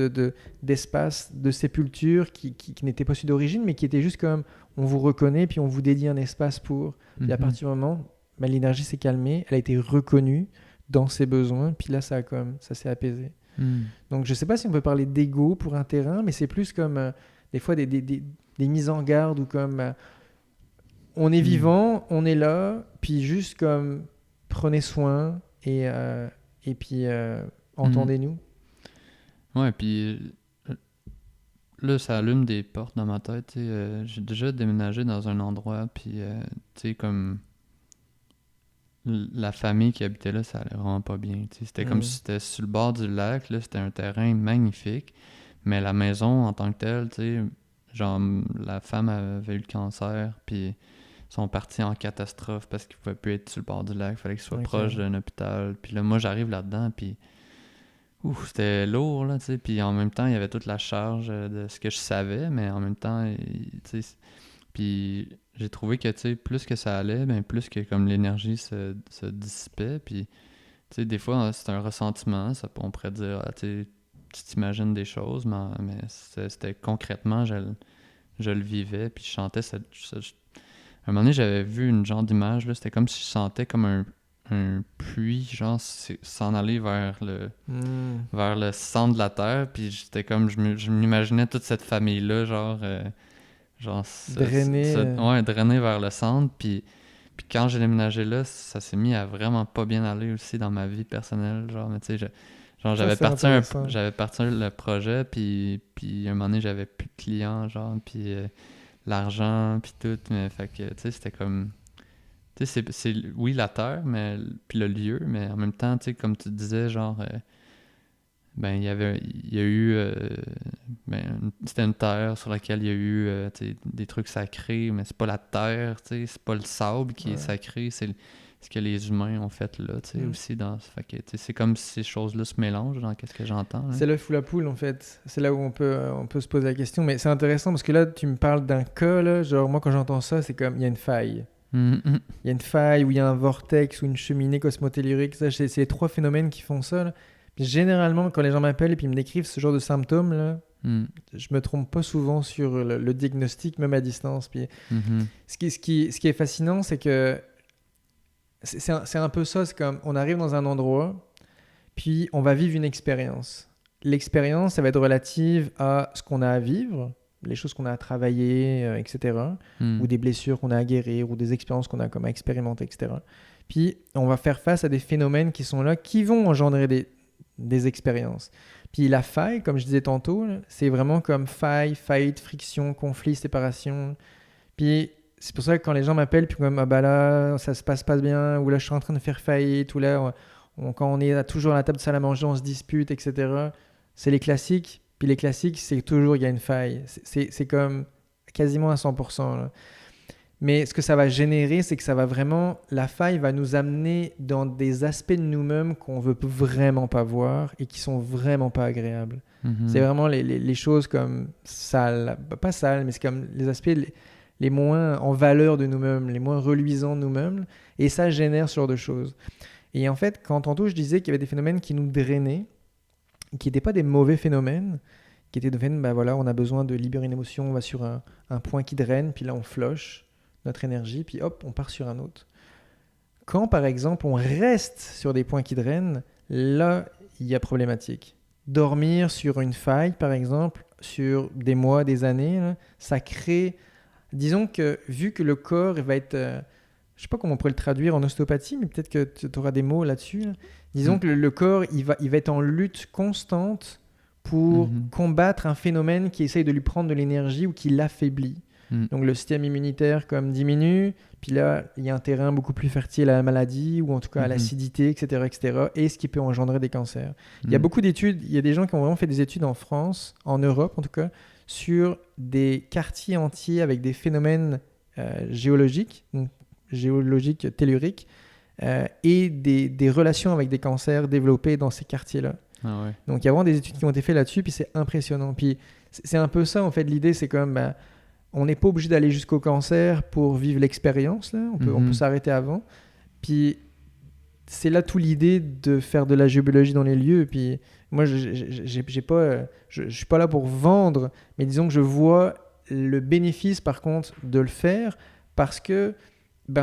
d'espace de sépulture qui n'était pas celui d'origine, mais qui était juste comme on vous reconnaît, puis on vous dédie un espace pour. Puis à Mhm. partir du moment, ben, l'énergie s'est calmée, elle a été reconnue dans ses besoins, puis là, ça s'est apaisé. Mm. Donc je sais pas si on peut parler d'ego pour un terrain, mais c'est plus comme des fois des mises en garde ou comme on est vivant, on est là, puis juste comme prenez soin et puis entendez-nous. Ouais, puis là, ça allume des portes dans ma tête. Tu sais, j'ai déjà déménagé dans un endroit, puis tu sais, comme la famille qui habitait là, ça allait vraiment pas bien. Tu sais, c'était comme si c'était sur le bord du lac, là, c'était un terrain magnifique, mais la maison en tant que telle, tu sais, genre la femme avait eu le cancer, puis ils sont partis en catastrophe parce qu'ils pouvaient plus être sur le bord du lac, il fallait qu'ils soient proches d'un hôpital. Puis là, moi, j'arrive là-dedans, puis c'était lourd, là, tu sais, puis en même temps, il y avait toute la charge de ce que je savais, mais en même temps, tu sais, puis j'ai trouvé que, tu sais, plus que ça allait, ben plus que comme l'énergie se dissipait, puis, tu sais, des fois, c'est un ressentiment, ça, on pourrait dire, ah, tu t'imagines des choses, mais c'était concrètement, je le vivais, puis je chantais à un moment donné, j'avais vu une genre d'image, là, c'était comme si je sentais comme un puits, genre, s'en aller vers le centre de la Terre, puis j'étais comme, je m'imaginais toute cette famille-là, genre drainer vers le centre, puis quand j'ai déménagé là, ça s'est mis à vraiment pas bien aller aussi dans ma vie personnelle, genre, mais tu sais, j'avais parti le projet, puis un moment donné, j'avais plus de clients, genre, puis l'argent, puis tout, mais fait que, tu sais, c'était comme... Tu sais, c'est oui, la terre, puis le lieu, mais en même temps, tu sais, comme tu disais, genre, ben, il y a eu, c'était une terre sur laquelle il y a eu, tu sais, des trucs sacrés, mais c'est pas la terre, tu sais, c'est pas le sable qui est sacré, c'est ce que les humains ont fait là, tu sais, aussi fait que, tu sais, c'est comme si ces choses-là se mélangent dans qu'est-ce que j'entends. Là. C'est l'œuf ou la poule, en fait. C'est là où on peut se poser la question, mais c'est intéressant parce que là, tu me parles d'un cas, là, genre, moi, quand j'entends ça, c'est comme, il y a une faille. Il y a une faille où il y a un vortex ou une cheminée cosmotellurique. Ça, c'est les 3 phénomènes qui font ça. Là. Puis généralement, quand les gens m'appellent et puis ils me décrivent ce genre de symptômes, là, je me trompe pas souvent sur le diagnostic, même à distance. Puis ce qui est fascinant, c'est que c'est un peu ça. C'est comme on arrive dans un endroit, puis on va vivre une expérience. L'expérience, ça va être relative à ce qu'on a à vivre, les choses qu'on a à travailler, etc. Ou des blessures qu'on a à guérir, ou des expériences qu'on a comme à expérimenter, etc. Puis, on va faire face à des phénomènes qui sont là, qui vont engendrer des expériences. Puis, la faille, comme je disais tantôt, là, c'est vraiment comme faillite, friction, conflit, séparation. Puis, c'est pour ça que quand les gens m'appellent, puis comme, ah bah là, ça se passe pas bien, ou là, je suis en train de faire faillite, ou là, quand on est toujours à la table de salle à manger, on se dispute, etc. C'est les classiques. Puis les classiques, c'est toujours il y a une faille. C'est comme quasiment à 100%. Là. Mais ce que ça va générer, c'est que ça va vraiment... La faille va nous amener dans des aspects de nous-mêmes qu'on veut vraiment pas voir et qui sont vraiment pas agréables. C'est vraiment les choses comme sales. Pas sales, mais c'est comme les aspects les moins en valeur de nous-mêmes, les moins reluisants de nous-mêmes. Et ça génère ce genre de choses. Et en fait, quand tantôt je disais qu'il y avait des phénomènes qui nous drainaient, qui n'étaient pas des mauvais phénomènes, qui étaient des phénomènes, ben voilà, on a besoin de libérer une émotion, on va sur un point qui draine, puis là on flush notre énergie, puis hop, on part sur un autre. Quand par exemple on reste sur des points qui drainent, là il y a problématique. Dormir sur une faille par exemple, sur des mois, des années, là, ça crée, disons que vu que le corps va être, je sais pas comment on pourrait le traduire en ostéopathie, mais peut-être que tu auras des mots là-dessus, là. Disons que le corps, il va être en lutte constante pour combattre un phénomène qui essaye de lui prendre de l'énergie ou qui l'affaiblit. Donc le système immunitaire comme diminue, puis là, il y a un terrain beaucoup plus fertile à la maladie ou en tout cas à l'acidité, etc., et ce qui peut engendrer des cancers. Il y a beaucoup d'études, il y a des gens qui ont vraiment fait des études en France, en Europe en tout cas, sur des quartiers entiers avec des phénomènes géologiques telluriques, et des relations avec des cancers développés dans ces quartiers-là. Ah ouais. Donc il y a vraiment des études qui ont été faites là-dessus, puis c'est impressionnant. Puis c'est un peu ça en fait, l'idée c'est comme on n'est pas obligé d'aller jusqu'au cancer pour vivre l'expérience, là. On peut s'arrêter avant. Puis c'est là tout l'idée de faire de la géobiologie dans les lieux. Puis moi je suis pas là pour vendre, mais disons que je vois le bénéfice par contre de le faire parce que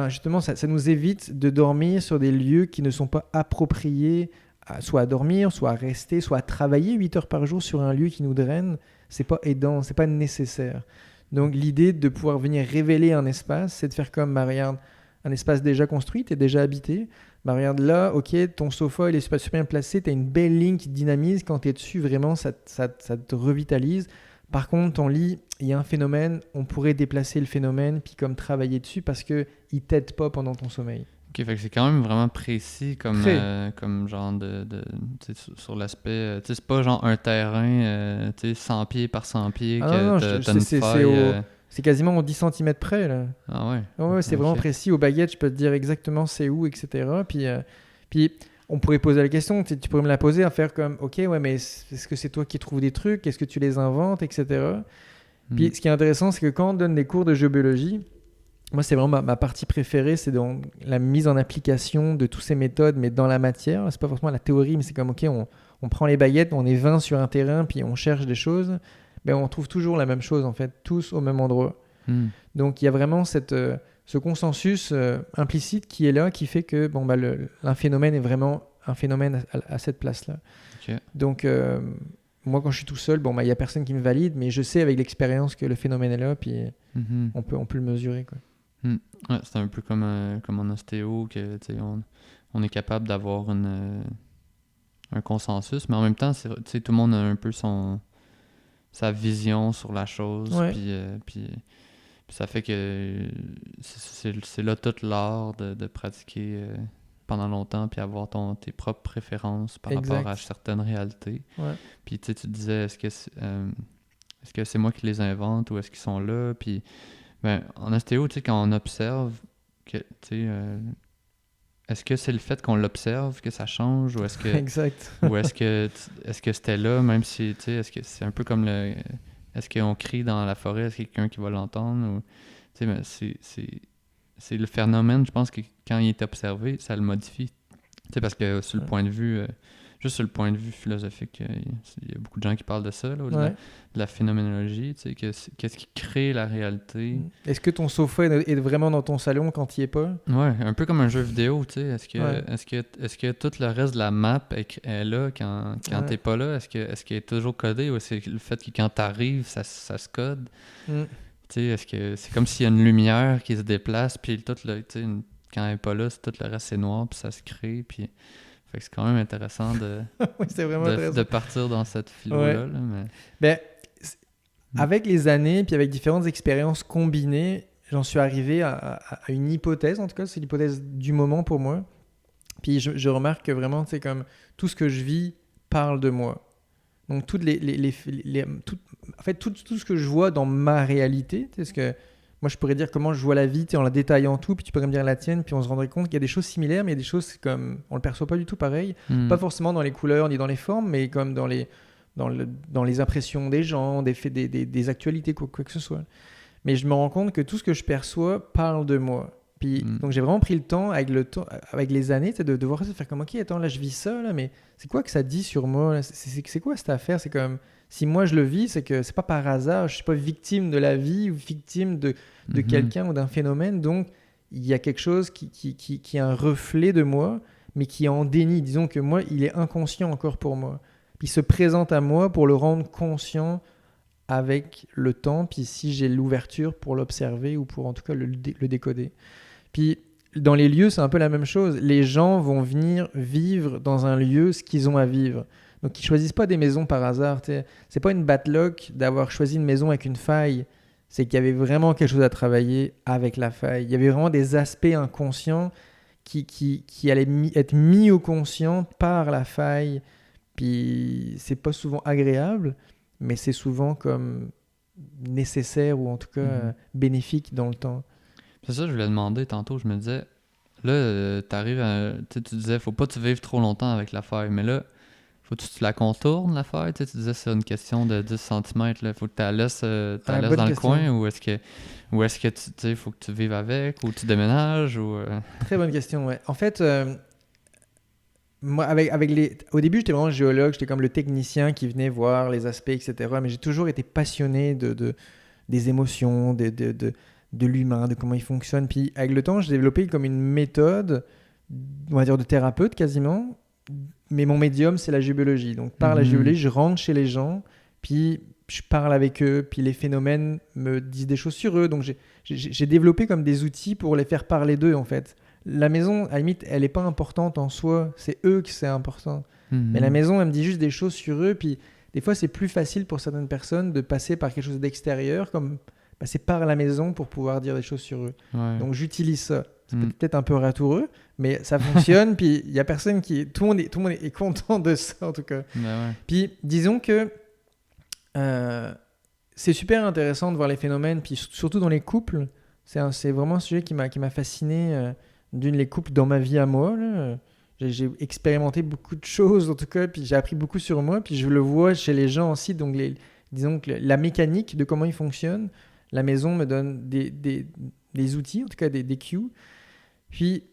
justement, ça nous évite de dormir sur des lieux qui ne sont pas appropriés, soit à dormir, soit à rester, soit à travailler 8 heures par jour sur un lieu qui nous draine. C'est pas aidant, c'est pas nécessaire. Donc l'idée de pouvoir venir révéler un espace, c'est de faire comme, regarde, un espace déjà construit, t'es déjà habité. Bah regarde là, ok, ton sofa il est super, super bien placé, tu as une belle ligne qui te dynamise, quand tu es dessus, vraiment ça te revitalise. Par contre, ton lit, il y a un phénomène, on pourrait déplacer le phénomène, puis comme travailler dessus parce qu'il ne t'aide pas pendant ton sommeil. Ok, fait que c'est quand même vraiment précis comme, Très. comme genre tu sais, sur l'aspect. Tu sais, c'est pas genre un terrain, tu sais, 100 pieds par 100 pieds Ah que non, non, t'as une faille. c'est quasiment au 10 cm près là. Ah ouais. Ah ouais, c'est vraiment Ok. précis. Aux baguettes, je peux te dire exactement c'est où, etc. Puis on pourrait poser la question, tu pourrais me la poser, à faire comme, ok, ouais, mais est-ce que c'est toi qui trouves des trucs? Est-ce que tu les inventes, etc. Hmm. Puis ce qui est intéressant, c'est que quand on donne des cours de géobiologie, moi, c'est vraiment ma partie préférée, c'est dans la mise en application de toutes ces méthodes, mais dans la matière. C'est pas forcément la théorie, mais c'est comme, ok, on prend les baguettes, on est 20 sur un terrain, puis on cherche des choses. Ben, on trouve toujours la même chose, en fait, tous au même endroit. Hmm. Donc, il y a vraiment ce consensus implicite qui est là, qui fait que bon, bah, un phénomène est vraiment un phénomène à cette place-là. Ok. Donc, moi, quand je suis tout seul, bon, bah, il n'y a personne qui me valide, mais je sais avec l'expérience que le phénomène est là, puis Mhm. on peut le mesurer, quoi. Ouais, c'est un peu comme en ostéo, que tu sais, on est capable d'avoir un consensus, mais en même temps, tu sais, tout le monde a un peu sa vision sur la chose, Ouais, puis ça fait que c'est là tout l'art de pratiquer pendant longtemps, puis avoir tes propres préférences par rapport à exact. certaines réalités. Ouais. Puis tu sais, tu disais, est-ce que c'est moi qui les invente ou est-ce qu'ils sont là? Puis ben, en ostéo, tu sais, quand on observe, que, tu sais, est-ce que c'est le fait qu'on l'observe que ça change ou est-ce que Exact. est-ce que c'était là, même si, tu sais, est-ce que c'est un peu comme est-ce qu'on crie dans la forêt, est-ce qu'il y a quelqu'un qui va l'entendre ou, tu sais, ben, c'est le phénomène, je pense que quand il est observé, ça le modifie. Tu sais, parce que sur le Ouais. point de vue, juste sur le point de vue philosophique, il y a beaucoup de gens qui parlent de ça, là, Ouais. de la phénoménologie, tu sais, qu'est-ce qui crée la réalité. Est-ce que ton sofa est vraiment dans ton salon quand il n'y est pas? Ouais, un peu comme un jeu vidéo, tu sais. Ouais. Est-ce que tout le reste de la map est là quand Ouais. t'es pas là? Est-ce qu'elle est toujours codée ou c'est le fait que quand t'arrives, ça se code? Mm. Tu sais, est-ce que c'est comme s'il y a une lumière qui se déplace, puis tout le, tu sais, quand elle est pas là, tout le reste c'est noir, puis ça se crée, puis fait que c'est quand même intéressant Oui, c'est vraiment de intéressant. partir dans cette Ouais. philo-là, là, mais... Ben, Mm. avec les années, puis avec différentes expériences combinées, j'en suis arrivé à une hypothèse, en tout cas, c'est l'hypothèse du moment pour moi. Puis je remarque que vraiment, c'est comme tout ce que je vis parle de moi. Donc, en fait, tout ce que je vois dans ma réalité, tu sais, ce que moi je pourrais dire comment je vois la vie, tu sais, en la détaillant tout, puis tu pourrais me dire la tienne, puis on se rendrait compte qu'il y a des choses similaires, mais il y a des choses comme on le perçoit pas du tout pareil. Mm. Pas forcément dans les couleurs ni dans les formes, mais comme dans les impressions des gens, des faits, des actualités, quoi que ce soit. Mais je me rends compte que tout ce que je perçois parle de moi. Puis, Mm. donc j'ai vraiment pris le temps, avec les années, tu sais, de voir ça, de faire comme, ok, attends, là je vis ça, là, mais c'est quoi que ça dit sur moi là? C'est quoi cette affaire? C'est comme, si moi je le vis, c'est que c'est pas par hasard, je suis pas victime de la vie ou victime de Mhm. quelqu'un ou d'un phénomène, donc il y a quelque chose qui est un reflet de moi, mais qui est en déni. Disons que moi, il est inconscient encore pour moi. Puis il se présente à moi pour le rendre conscient avec le temps, puis si j'ai l'ouverture pour l'observer ou pour en tout cas le décoder. Puis dans les lieux, c'est un peu la même chose. Les gens vont venir vivre dans un lieu ce qu'ils ont à vivre. Donc ils choisissent pas des maisons par hasard. T'sais. C'est pas une bad luck d'avoir choisi une maison avec une faille. C'est qu'il y avait vraiment quelque chose à travailler avec la faille. Il y avait vraiment des aspects inconscients qui allaient être mis au conscient par la faille. Puis c'est pas souvent agréable, mais c'est souvent comme nécessaire ou en tout cas Mhm. bénéfique dans le temps. C'est ça, je voulais demander tantôt. Je me disais, là, t'arrives à. Tu sais, tu disais, faut pas que tu vives trop longtemps avec l'affaire. Mais là, faut que tu la contournes, l'affaire. Tu sais, tu disais, c'est une question de 10 cm. Là. Faut que tu la laisses, Bonne dans le question. coin ou est-ce que tu sais, faut que tu vives avec ou tu déménages ou. Très bonne question, ouais. En fait, moi, au début, j'étais vraiment géologue, j'étais comme le technicien qui venait voir les aspects, etc. Mais j'ai toujours été passionné des émotions, de l'humain, de comment il fonctionne. Puis avec le temps, j'ai développé comme une méthode, on va dire de thérapeute quasiment. Mais mon médium, c'est la géologie. Donc par la Mhm. géologie, je rentre chez les gens, puis je parle avec eux, puis les phénomènes me disent des choses sur eux. Donc j'ai développé comme des outils pour les faire parler d'eux, en fait. La maison, à la limite, elle n'est pas importante en soi. C'est eux qui c'est important. Mais la Mhm. maison, elle me dit juste des choses sur eux. Puis des fois, c'est plus facile pour certaines personnes de passer par quelque chose d'extérieur, comme passer par la maison pour pouvoir dire des choses sur eux. Ouais. Donc j'utilise ça. C'est Mm. peut-être un peu ratoureux, mais ça fonctionne. Puis il y a personne qui, tout le monde est content de ça en tout cas. Ben ouais. Puis disons que c'est super intéressant de voir les phénomènes, puis surtout dans les couples. C'est vraiment un sujet qui m'a fasciné. D'une, les couples dans ma vie à moi. Là. J'ai expérimenté beaucoup de choses en tout cas, puis j'ai appris beaucoup sur moi, puis je le vois chez les gens aussi. Donc disons que la mécanique de comment ils fonctionnent, la maison me donne des outils, en tout cas des cues. Puis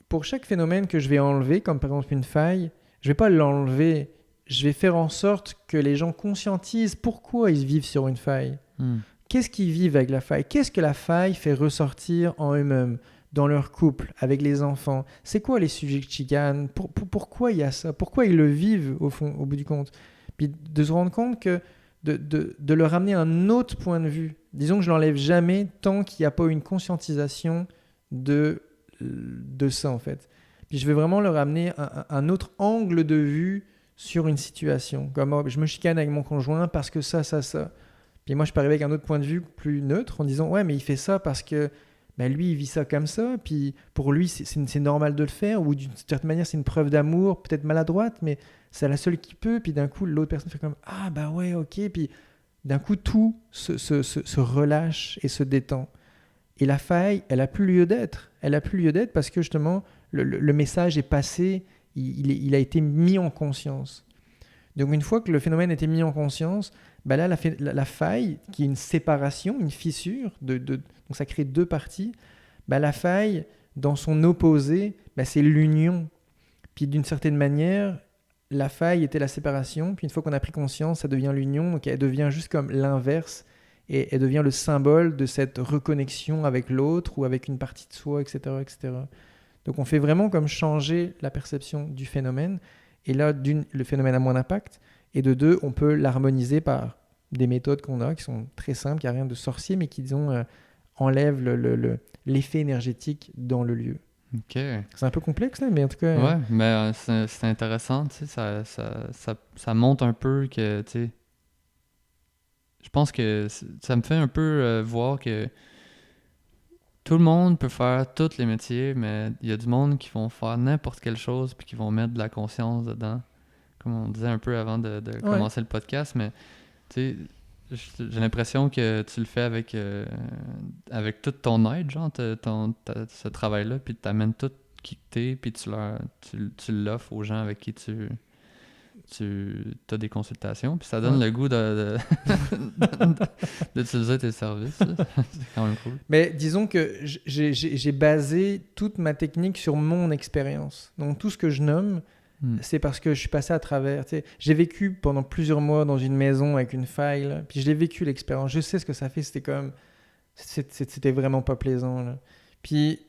pour chaque phénomène que je vais enlever, comme par exemple une faille, je vais pas l'enlever. Je vais faire en sorte que les gens conscientisent pourquoi ils vivent sur une faille. Mm. Qu'est-ce qu'ils vivent avec la faille? Qu'est-ce que la faille fait ressortir en eux-mêmes, dans leur couple, avec les enfants? C'est quoi les sujets de chicane? Pourquoi il y a ça? Pourquoi ils le vivent au fond, au bout du compte? Puis de se rendre compte que de leur amener un autre point de vue. Disons que je l'enlève jamais tant qu'il n'y a pas une conscientisation de ça en fait. Puis je vais vraiment leur amener un autre angle de vue sur une situation. Comme oh, je me chicane avec mon conjoint parce que ça. Puis moi, je peux arriver avec un autre point de vue plus neutre en disant ouais, mais il fait ça parce que ben, lui, il vit ça comme ça. Puis pour lui, c'est normal de le faire. Ou d'une certaine manière, c'est une preuve d'amour, peut-être maladroite, mais c'est la seule qui peut. Puis d'un coup, l'autre personne fait comme ah, bah ouais, ok. Puis d'un coup, tout se relâche et se détend. Et la faille, elle a plus lieu d'être. Elle a plus lieu d'être parce que justement, le message est passé, il a été mis en conscience. Donc une fois que le phénomène a été mis en conscience, bah là, la faille, qui est une séparation, une fissure, donc ça crée deux parties, bah la faille, dans son opposé, bah c'est l'union. Puis d'une certaine manière, la faille était la séparation, puis une fois qu'on a pris conscience, ça devient l'union, donc elle devient juste comme l'inverse, et elle devient le symbole de cette reconnexion avec l'autre ou avec une partie de soi, etc., etc. Donc on fait vraiment comme changer la perception du phénomène. Et là, le phénomène a moins d'impact. Et de deux, on peut l'harmoniser par des méthodes qu'on a qui sont très simples, qui n'ont rien de sorcier, mais qui, disons, enlèvent l'effet énergétique dans le lieu. OK. C'est un peu complexe, là, mais en tout cas... Ouais, mais c'est intéressant, tu sais, ça montre un peu que, tu sais, je pense que ça me fait un peu voir que tout le monde peut faire tous les métiers, mais il y a du monde qui vont faire n'importe quelle chose puis qui vont mettre de la conscience dedans, comme on disait un peu avant de commencer le podcast, mais tu sais, j'ai l'impression que tu le fais avec toute ton aide, genre, ce travail-là, puis tu amènes tout qui t'es, puis tu l'offres aux gens avec qui tu as des consultations, puis ça donne le goût d'utiliser tes services. Là. C'est quand même cool. Mais disons que j'ai basé toute ma technique sur mon expérience. Donc tout ce que je nomme, c'est parce que je suis passé à travers. J'ai vécu pendant plusieurs mois dans une maison avec une faille, là, puis je l'ai vécu l'expérience. Je sais ce que ça fait. C'était vraiment pas plaisant. Là. Puis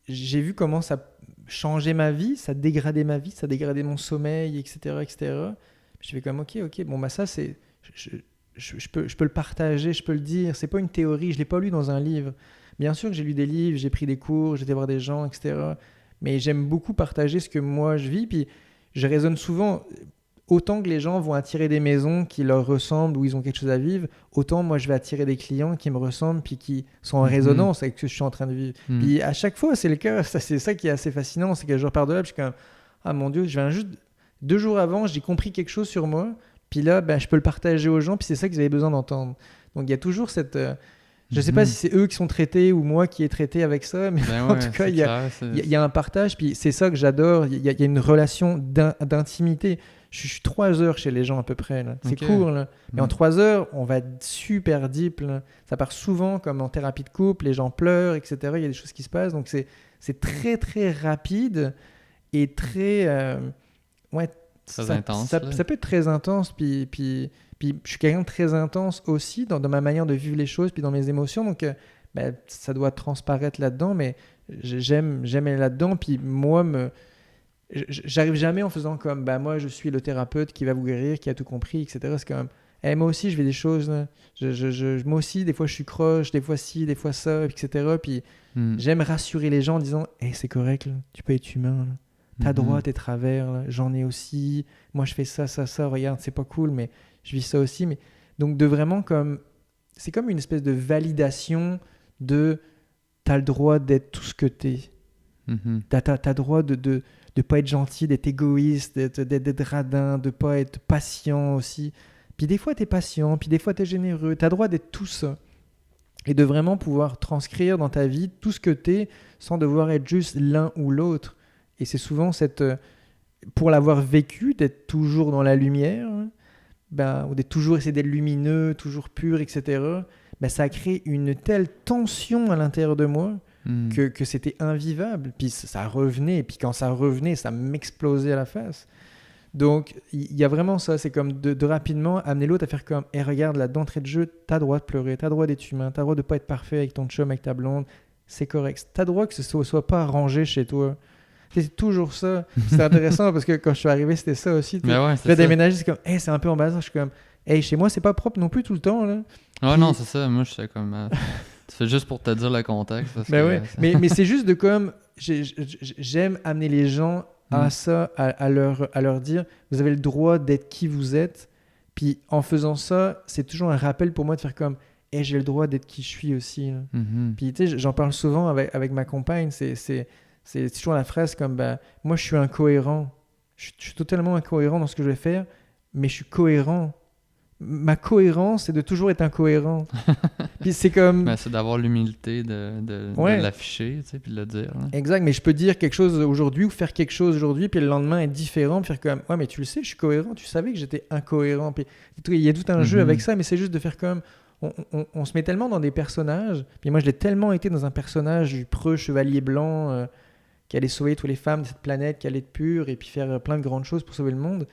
j'ai vu comment ça changeait ma vie, ça dégradait ma vie, ça dégradait mon sommeil, etc., etc. Puis je fais comme ok, bon bah ça c'est, je peux le partager, je peux le dire. C'est pas une théorie, je l'ai pas lu dans un livre. Bien sûr que j'ai lu des livres, j'ai pris des cours, j'ai été voir des gens, etc. Mais j'aime beaucoup partager ce que moi je vis. Puis je raisonne souvent, autant que les gens vont attirer des maisons qui leur ressemblent, où ils ont quelque chose à vivre, autant moi je vais attirer des clients qui me ressemblent, puis qui sont en résonance avec ce que je suis en train de vivre. Puis à chaque fois, c'est le cas. C'est ça qui est assez fascinant, c'est que je repars de là, puis je suis comme, ah mon Dieu, je viens juste 2 jours avant, j'ai compris quelque chose sur moi, puis là, ben, je peux le partager aux gens, puis c'est ça qu'ils avaient besoin d'entendre. Donc il y a toujours cette... je sais pas si c'est eux qui sont traités ou moi qui est traité avec ça, mais en tout cas, il y a un partage, puis c'est ça que j'adore. Il y a une relation d'intimité. Je suis 3 heures chez les gens à peu près. Là. C'est court. Là. Mais en 3 heures, on va être super deep. Là. Ça part souvent comme en thérapie de couple, les gens pleurent, etc. Il y a des choses qui se passent. Donc c'est très, très rapide et très... très intense. Ça peut être très intense. Puis je suis quelqu'un de très intense aussi dans ma manière de vivre les choses, puis dans mes émotions. Donc ça doit transparaître là-dedans. Mais j'aime aller là-dedans. Puis moi, j'arrive jamais en faisant comme moi je suis le thérapeute qui va vous guérir, qui a tout compris, etc. C'est comme moi aussi, je fais des choses. Là. Moi aussi, des fois, je suis croche, des fois ci, des fois ça, etc. Puis j'aime rassurer les gens en disant c'est correct, là. Tu peux être humain. Là. T'as droit à tes travers. Là. J'en ai aussi. Moi, je fais ça, ça, ça. Regarde, c'est pas cool, mais je vis ça aussi. Mais... Donc, de vraiment comme. C'est comme une espèce de validation de. T'as le droit d'être tout ce que t'es. T'as droit de pas être gentil, d'être égoïste, d'être radin, de pas être patient aussi. Puis des fois, t'es patient, puis des fois, t'es généreux. T'as droit d'être tout ça. Et de vraiment pouvoir transcrire dans ta vie tout ce que t'es sans devoir être juste l'un ou l'autre. Et c'est souvent pour l'avoir vécu, d'être toujours dans la lumière, ou d'être toujours essayer d'être lumineux, toujours pur, etc. Ça crée une telle tension à l'intérieur de moi que c'était invivable. Puis ça revenait, et puis quand ça revenait, ça m'explosait à la face. Donc, il y a vraiment ça, c'est comme de rapidement amener l'autre à faire comme regarde, là, d'entrée de jeu, t'as droit de pleurer, t'as droit d'être humain, t'as droit de pas être parfait avec ton chum, avec ta blonde, c'est correct. T'as droit que ce soit pas arrangé chez toi. C'est toujours ça. C'est intéressant parce que quand je suis arrivé, c'était ça aussi. J'ai déménagé, c'est comme c'est un peu en bazar. Je suis comme chez moi, c'est pas propre non plus tout le temps. Là. Ouais, non, c'est ça. Moi, je suis comme. C'est juste pour te dire le contexte. Parce que, mais c'est juste de comme. J'aime amener les gens à ça, à leur dire vous avez le droit d'être qui vous êtes. Puis en faisant ça, c'est toujours un rappel pour moi de faire comme j'ai le droit d'être qui je suis aussi. Puis tu sais, j'en parle souvent avec ma compagne. C'est toujours la phrase comme moi je suis incohérent. Je suis totalement incohérent dans ce que je vais faire, mais je suis cohérent. Ma cohérence, c'est de toujours être incohérent. Puis c'est comme. C'est d'avoir l'humilité de l'afficher, tu sais, puis de le dire. Là. Exact, mais je peux dire quelque chose aujourd'hui ou faire quelque chose aujourd'hui, puis le lendemain être différent, puis faire comme mais tu le sais, je suis cohérent. Tu savais que j'étais incohérent. Puis il y a tout un jeu avec ça, mais c'est juste de faire comme. On se met tellement dans des personnages. Puis moi, je l'ai tellement été dans un personnage du preux chevalier blanc. Qui allait sauver toutes les femmes de cette planète, qui allait être pure et puis faire plein de grandes choses pour sauver le monde.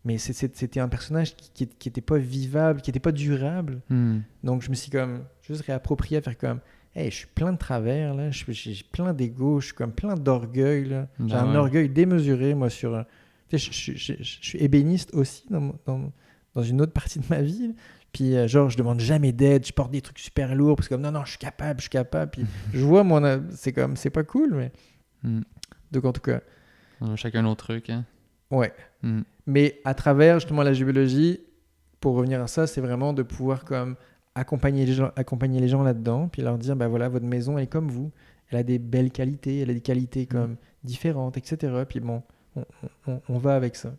Mais c'était un personnage qui était pas vivable, qui était pas durable. Donc je me suis comme juste réapproprié à faire comme je suis plein de travers, là. J'ai plein d'ego, je suis comme plein d'orgueil. Là. J'ai un orgueil démesuré, moi, sur... Je suis ébéniste aussi dans une autre partie de ma vie. Là. Puis je demande jamais d'aide, je porte des trucs super lourds parce que non, je suis capable. Puis je vois, c'est pas cool, mais... Donc en tout cas chacun nos trucs hein. Ouais mais à travers justement la géologie, pour revenir à ça, c'est vraiment de pouvoir comme accompagner les gens là-dedans, puis leur dire voilà, votre maison elle est comme vous, elle a des belles qualités, elle a des qualités comme différentes, etc. Puis bon, on va avec ça.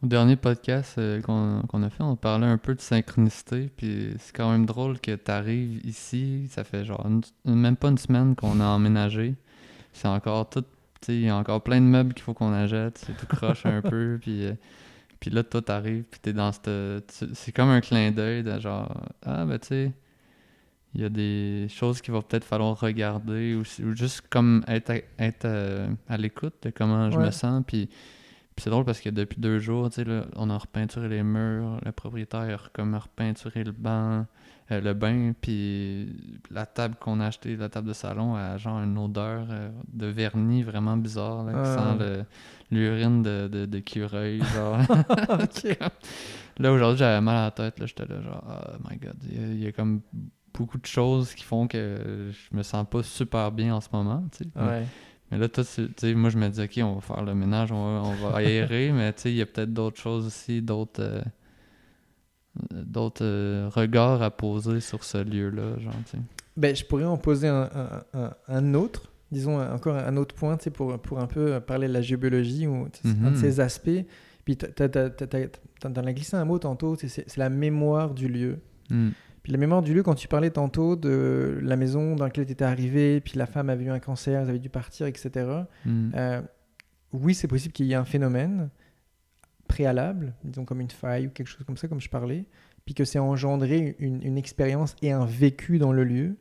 Au dernier podcast qu'on a fait, on parlait un peu de synchronicité, puis c'est quand même drôle que tu arrives ici, ça fait genre même pas une semaine qu'on a emménagé. C'est encore tout, tu sais, il y a encore plein de meubles qu'il faut qu'on achète, c'est tout croche un peu, puis là, toi, t'arrives, puis t'es dans c'est comme un clin d'œil de genre, tu sais, il y a des choses qu'il va peut-être falloir regarder, ou juste comme être à l'écoute de comment je me sens, puis c'est drôle parce que depuis 2 jours, tu sais, là, on a repeinturé les murs, le propriétaire a repeinturé le bain, puis la table qu'on a achetée, la table de salon, a genre une odeur de vernis vraiment bizarre, là, qui sent l'urine de cureuil, genre. Okay. Là, aujourd'hui, j'avais mal à la tête, là, j'étais là, genre, oh my god, il y a comme beaucoup de choses qui font que je me sens pas super bien en ce moment, tu sais. Mais là, toi, tu sais, moi, je me dis, OK, on va faire le ménage, on va aérer, mais tu sais, il y a peut-être d'autres choses aussi, d'autres regards à poser sur ce lieu-là, genre, tu sais. Je pourrais en poser un autre, disons encore un autre point, tu sais, pour un peu parler de la géobiologie, ou un de ces aspects. Puis t'en as glissé un mot tantôt, c'est la mémoire du lieu. Puis la mémoire du lieu, quand tu parlais tantôt de la maison dans laquelle tu étais arrivé, puis la femme avait eu un cancer, elle avait dû partir, etc. Oui, c'est possible qu'il y ait un phénomène préalable, disons comme une faille ou quelque chose comme ça, comme je parlais, puis que c'est engendré une expérience et un vécu dans le lieu.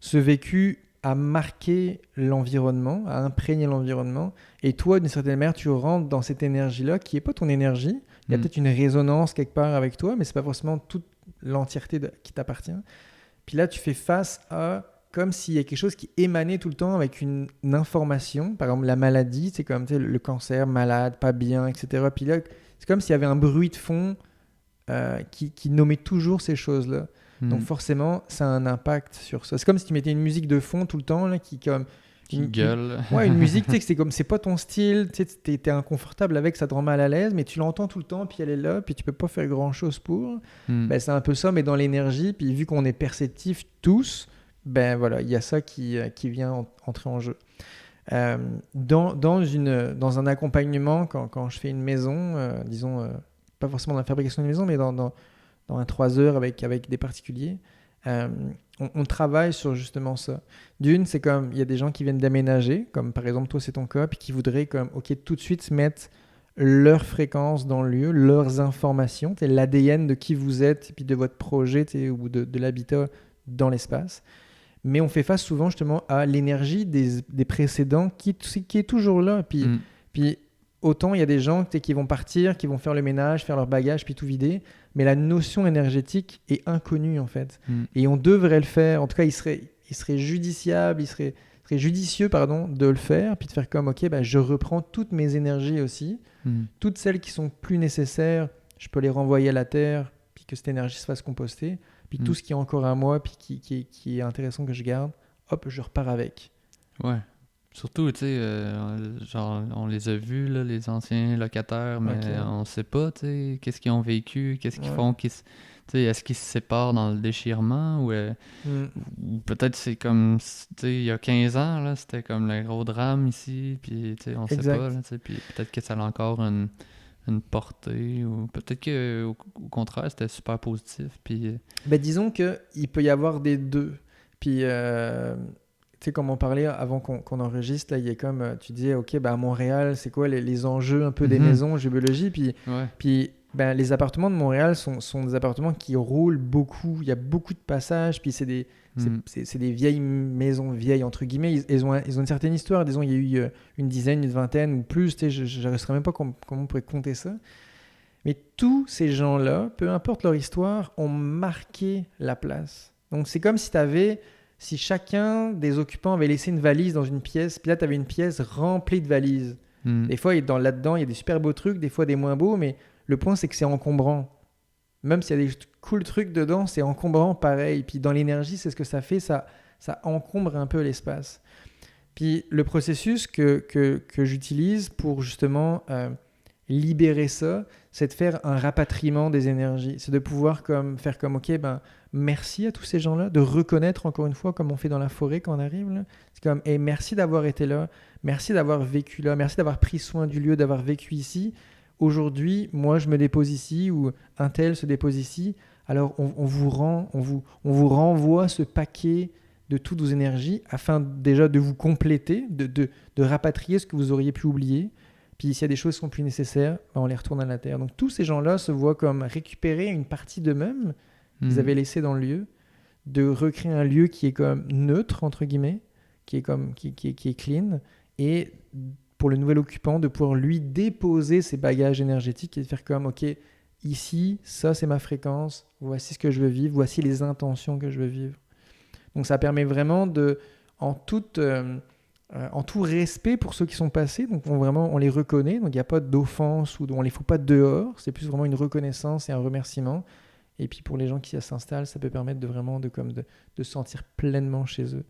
Ce vécu a marqué l'environnement, a imprégné l'environnement, et toi, d'une certaine manière, tu rentres dans cette énergie-là, qui n'est pas ton énergie. Il y a peut-être une résonance quelque part avec toi, mais c'est pas forcément toute l'entièreté qui t'appartient. Puis là, tu fais face à comme s'il y a quelque chose qui émanait tout le temps avec une information. Par exemple, la maladie, c'est comme le cancer, malade, pas bien, etc. Puis là, c'est comme s'il y avait un bruit de fond qui nommait toujours ces choses-là. Donc forcément, ça a un impact sur ça. C'est comme si tu mettais une musique de fond tout le temps là, qui gueule. Ouais, une musique, tu sais, que c'est comme, c'est pas ton style, tu sais, t'es inconfortable avec, ça te rend mal à l'aise, mais tu l'entends tout le temps, puis elle est là, puis tu peux pas faire grand-chose pour. Ben, c'est un peu ça, mais dans l'énergie, puis vu qu'on est perceptifs tous, ben voilà, il y a ça qui vient entrer en jeu. Dans un accompagnement, quand je fais une maison, disons, pas forcément dans la fabrication d'une maison, mais dans un 3 heures avec des particuliers, on travaille sur justement ça. D'une, c'est comme, il y a des gens qui viennent d'aménager, comme par exemple toi c'est ton cas, puis qui voudraient comme, ok, tout de suite mettre leur fréquence dans le lieu, leurs informations, l'ADN de qui vous êtes, et puis de votre projet ou de l'habitat dans l'espace. Mais on fait face souvent justement à l'énergie des précédents qui est toujours là. Puis autant il y a des gens qui vont partir, qui vont faire le ménage, faire leur bagage, puis tout vider, mais la notion énergétique est inconnue en fait. Et on devrait le faire, en tout cas il serait judiciable, il serait judicieux de le faire, puis de faire comme, ok, je reprends toutes mes énergies aussi, toutes celles qui sont plus nécessaires, je peux les renvoyer à la terre, puis que cette énergie se fasse composter. Puis tout ce qui est encore à moi, puis qui est intéressant que je garde, hop, je repars avec. Ouais. Surtout, tu sais, genre, on les a vus, là, les anciens locataires, mais on sait pas, tu sais, qu'est-ce qu'ils ont vécu, qu'est-ce qu'ils font, tu sais, est-ce qu'ils se séparent dans le déchirement, ou peut-être c'est comme, tu sais, il y a 15 ans, là, c'était comme le gros drame ici, puis, tu sais, on sait pas, là, tu sais, puis peut-être que ça a encore une portée, ou peut-être qu'au contraire, c'était super positif, puis... disons qu'il peut y avoir des deux, puis... tu sais, comme on parlait avant qu'on enregistre, là, il y a comme, tu disais, ok, à Montréal, c'est quoi les enjeux un peu des maisons, géologie, puis les appartements de Montréal sont des appartements qui roulent beaucoup, il y a beaucoup de passages, puis c'est des vieilles maisons, vieilles entre guillemets, ils ont une certaine histoire, disons, il y a eu une dizaine, une vingtaine ou plus, tu sais, je ne saurais même pas comment on pourrait compter ça. Mais tous ces gens-là, peu importe leur histoire, ont marqué la place. Donc c'est comme si chacun des occupants avait laissé une valise dans une pièce, puis là, tu avais une pièce remplie de valises. Des fois, là-dedans, il y a des super beaux trucs, des fois des moins beaux, mais le point, c'est que c'est encombrant. Même s'il y a des cool trucs dedans, c'est encombrant pareil. Puis dans l'énergie, c'est ce que ça fait, ça encombre un peu l'espace. Puis le processus que j'utilise pour justement libérer ça, c'est de faire un rapatriement des énergies. C'est de pouvoir faire comme, ok, merci à tous ces gens-là, de reconnaître encore une fois, comme on fait dans la forêt quand on arrive. Là. C'est comme, merci d'avoir été là, merci d'avoir vécu là, merci d'avoir pris soin du lieu, d'avoir vécu ici. Aujourd'hui, moi, je me dépose ici, ou un tel se dépose ici. Alors, on vous renvoie ce paquet de toutes vos énergies afin déjà de vous compléter, de rapatrier ce que vous auriez pu oublier. Puis s'il y a des choses qui sont plus nécessaires, on les retourne à la terre. Donc tous ces gens-là se voient comme récupérer une partie d'eux-mêmes qu'ils avaient laissée dans le lieu, de recréer un lieu qui est comme neutre, entre guillemets, qui est clean, et pour le nouvel occupant, de pouvoir lui déposer ses bagages énergétiques et de faire comme, ok, ici, ça c'est ma fréquence, voici ce que je veux vivre, voici les intentions que je veux vivre. Donc ça permet vraiment en tout respect pour ceux qui sont passés, donc on les reconnaît, donc il n'y a pas d'offense ou on ne les fout pas dehors, c'est plus vraiment une reconnaissance et un remerciement. Et puis pour les gens qui s'installent, ça peut permettre de se sentir pleinement chez eux.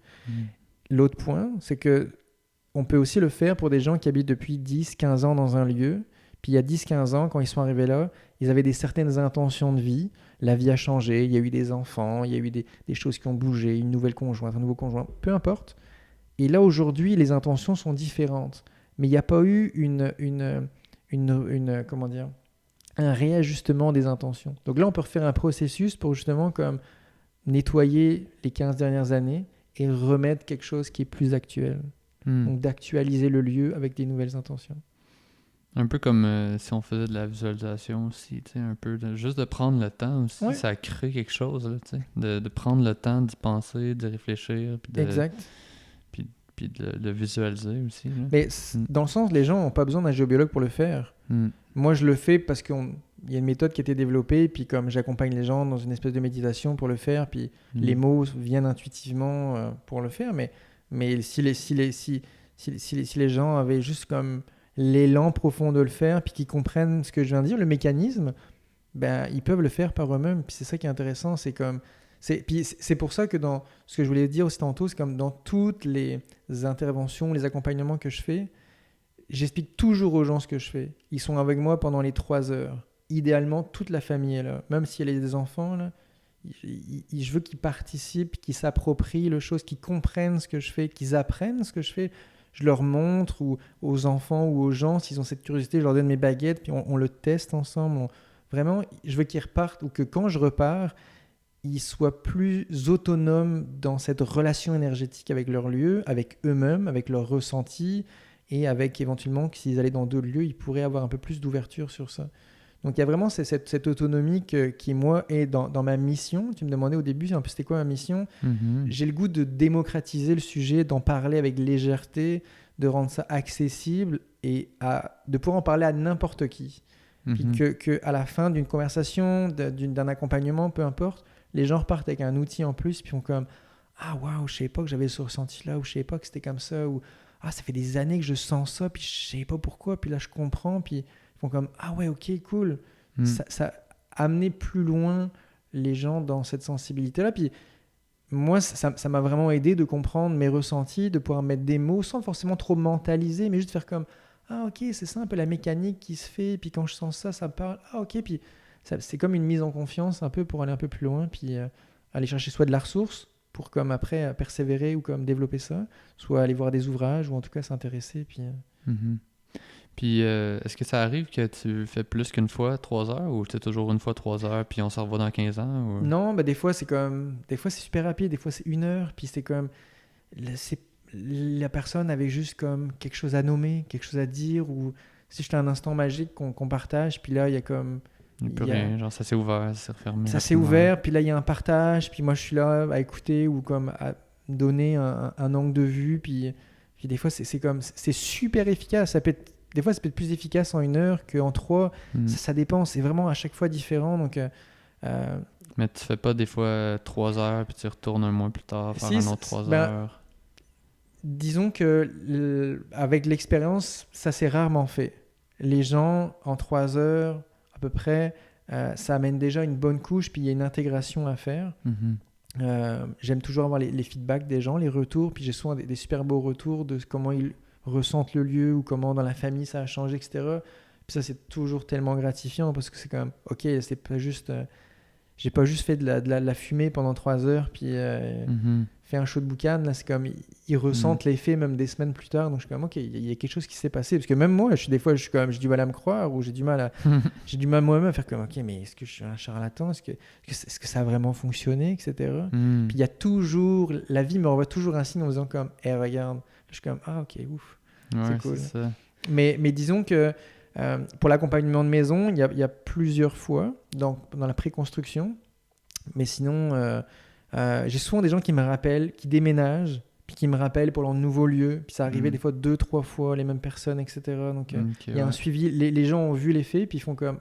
L'autre point, c'est qu'on peut aussi le faire pour des gens qui habitent depuis 10-15 ans dans un lieu. Puis il y a 10-15 ans, quand ils sont arrivés là, ils avaient certaines intentions de vie. La vie a changé, il y a eu des enfants, il y a eu des choses qui ont bougé, une nouvelle conjointe, un nouveau conjoint, peu importe. Et là, aujourd'hui, les intentions sont différentes. Mais il n'y a pas eu un réajustement des intentions. Donc là, on peut refaire un processus pour justement comme nettoyer les 15 dernières années et remettre quelque chose qui est plus actuel. Donc d'actualiser le lieu avec des nouvelles intentions. Un peu comme si on faisait de la visualisation aussi, tu sais, un peu juste de prendre le temps aussi, ça crée quelque chose, là, tu sais, de prendre le temps d'y penser, d'y réfléchir, puis exact. Puis de le visualiser aussi. Là. Mais dans le sens, les gens n'ont pas besoin d'un géobiologue pour le faire. Moi, je le fais parce qu'il y a une méthode qui a été développée, puis comme j'accompagne les gens dans une espèce de méditation pour le faire, puis les mots viennent intuitivement pour le faire. Mais si les gens avaient juste comme l'élan profond de le faire, puis qu'ils comprennent ce que je viens de dire, le mécanisme, ben, ils peuvent le faire par eux-mêmes. Puis c'est ça qui est intéressant, c'est pour ça que dans ce que je voulais dire aussi tantôt, c'est comme dans toutes les interventions, les accompagnements que je fais, j'explique toujours aux gens ce que je fais. Ils sont avec moi pendant les 3 heures. Idéalement, toute la famille est là. Même s'il y a des enfants, là, je veux qu'ils participent, qu'ils s'approprient les choses, qu'ils comprennent ce que je fais, qu'ils apprennent ce que je fais. Je leur montre, ou aux enfants ou aux gens, s'ils ont cette curiosité, je leur donne mes baguettes, puis on le teste ensemble. Vraiment, je veux qu'ils repartent, ou que quand je repars, ils soient plus autonomes dans cette relation énergétique avec leur lieu, avec eux-mêmes, avec leurs ressentis, et avec éventuellement, s'ils allaient dans d'autres lieux, ils pourraient avoir un peu plus d'ouverture sur ça. Donc il y a vraiment cette autonomie qui, moi, est dans ma mission. Tu me demandais au début un peu c'était quoi ma mission. J'ai le goût de démocratiser le sujet, d'en parler avec légèreté, de rendre ça accessible et de pouvoir en parler à n'importe qui. Puis que à la fin d'une conversation, d'un accompagnement, peu importe, les gens repartent avec un outil en plus, puis font comme ah waouh, je savais pas que j'avais ce ressenti-là, ou je savais pas que c'était comme ça, ou ah ça fait des années que je sens ça, puis je savais pas pourquoi, puis là je comprends, puis ils font comme ah ouais, ok, cool. Ça a amené plus loin les gens dans cette sensibilité-là. Puis moi, ça m'a vraiment aidé de comprendre mes ressentis, de pouvoir mettre des mots sans forcément trop mentaliser, mais juste faire comme ah ok, c'est ça un peu la mécanique qui se fait, puis quand je sens ça, ça me parle. Ah ok, puis c'est comme une mise en confiance un peu pour aller un peu plus loin, puis aller chercher soit de la ressource pour comme après persévérer ou comme développer ça, soit aller voir des ouvrages ou en tout cas s'intéresser. Puis est-ce que ça arrive que tu fais plus qu'une fois 3 heures ou c'est toujours une fois 3 heures puis on s'en revoit dans 15 ans? Ou... Non, des fois c'est super rapide, des fois c'est 1 heure, puis c'est comme la personne avait juste comme quelque chose à nommer, quelque chose à dire, ou si c'était un instant magique qu'on partage, puis là il y a comme... Il n'y a plus rien, genre ça s'est ouvert, ça s'est refermé. Ça s'est ouvert, puis là il y a un partage, puis moi je suis là à écouter ou comme à donner un angle de vue, puis des fois c'est super efficace. Des fois ça peut être plus efficace en 1 heure qu'en 3. Ça dépend, c'est vraiment à chaque fois différent. Donc, mais tu fais pas des fois 3 heures puis tu retournes un mois plus tard faire un autre 3 heures? Disons que avec l'expérience, ça s'est rarement fait. Les gens en 3 heures à peu près, ça amène déjà une bonne couche, puis il y a une intégration à faire. J'aime toujours avoir les feedbacks des gens, les retours, puis j'ai souvent des super beaux retours de comment ils ressentent le lieu ou comment dans la famille ça a changé, etc. Puis ça, c'est toujours tellement gratifiant parce que c'est quand même, ok, c'est pas juste... j'ai pas juste fait de la fumée pendant 3 heures, puis fait un show de boucan. Là, c'est comme, ils ressentent l'effet même des semaines plus tard. Donc je suis comme, ok, il y a quelque chose qui s'est passé. Parce que même moi, des fois, j'ai du mal à me croire, ou j'ai du mal moi-même à faire comme, ok, mais est-ce que je suis un charlatan? Est-ce que ça a vraiment fonctionné, etc. Puis il y a toujours, la vie me renvoie toujours un signe en me disant comme, hey, regarde. Je suis comme, ah, ok, ouf. Ouais, c'est cool. C'est ça. Mais disons que pour l'accompagnement de maison, il y a plusieurs fois dans la préconstruction. Mais sinon, j'ai souvent des gens qui me rappellent, qui déménagent, puis qui me rappellent pour leur nouveau lieu. Puis ça arrivait des fois 2-3 fois, les mêmes personnes, etc. Donc il y a un suivi. Les gens ont vu l'effet, puis ils font comme,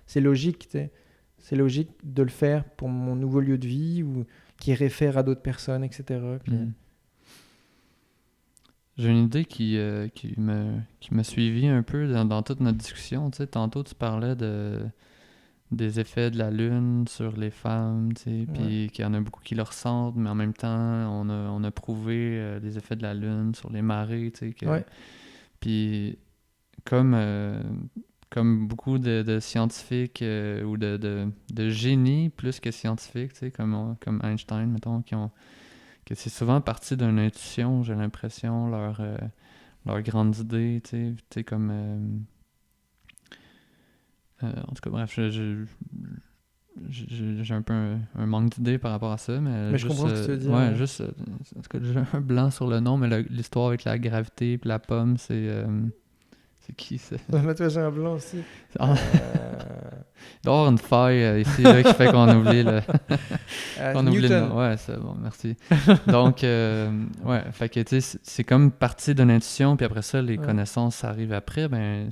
c'est logique, t'sais. C'est logique de le faire pour mon nouveau lieu de vie, ou qui réfère à d'autres personnes, etc. Puis, j'ai une idée qui m'a suivi un peu dans toute notre discussion. Tu sais, tantôt, tu parlais des effets de la Lune sur les femmes, tu sais, puis qu'il y en a beaucoup qui le ressentent, mais en même temps, on a prouvé les effets de la Lune sur les marées, tu sais. Puis, comme beaucoup de scientifiques ou de génies plus que scientifiques, tu sais, comme Einstein, mettons, que c'est souvent parti d'une intuition, j'ai l'impression, leurs grandes idées, tu sais, comme... en tout cas, bref, j'ai un peu un manque d'idées par rapport à ça, mais je comprends ce que tu veux dire. Ouais, juste... en tout cas, j'ai un blanc sur le nom, mais l'histoire avec la gravité puis la pomme, c'est... c'est qui, ça? Toi, j'ai un blanc aussi. Il doit y avoir une faille ici là, qui fait qu'on oublie le... qu'on oublie le nom. Ouais, c'est bon, merci. Donc, ouais, fait que, tu sais, c'est comme partie d'une intuition, puis après ça, les connaissances arrivent après. Ben,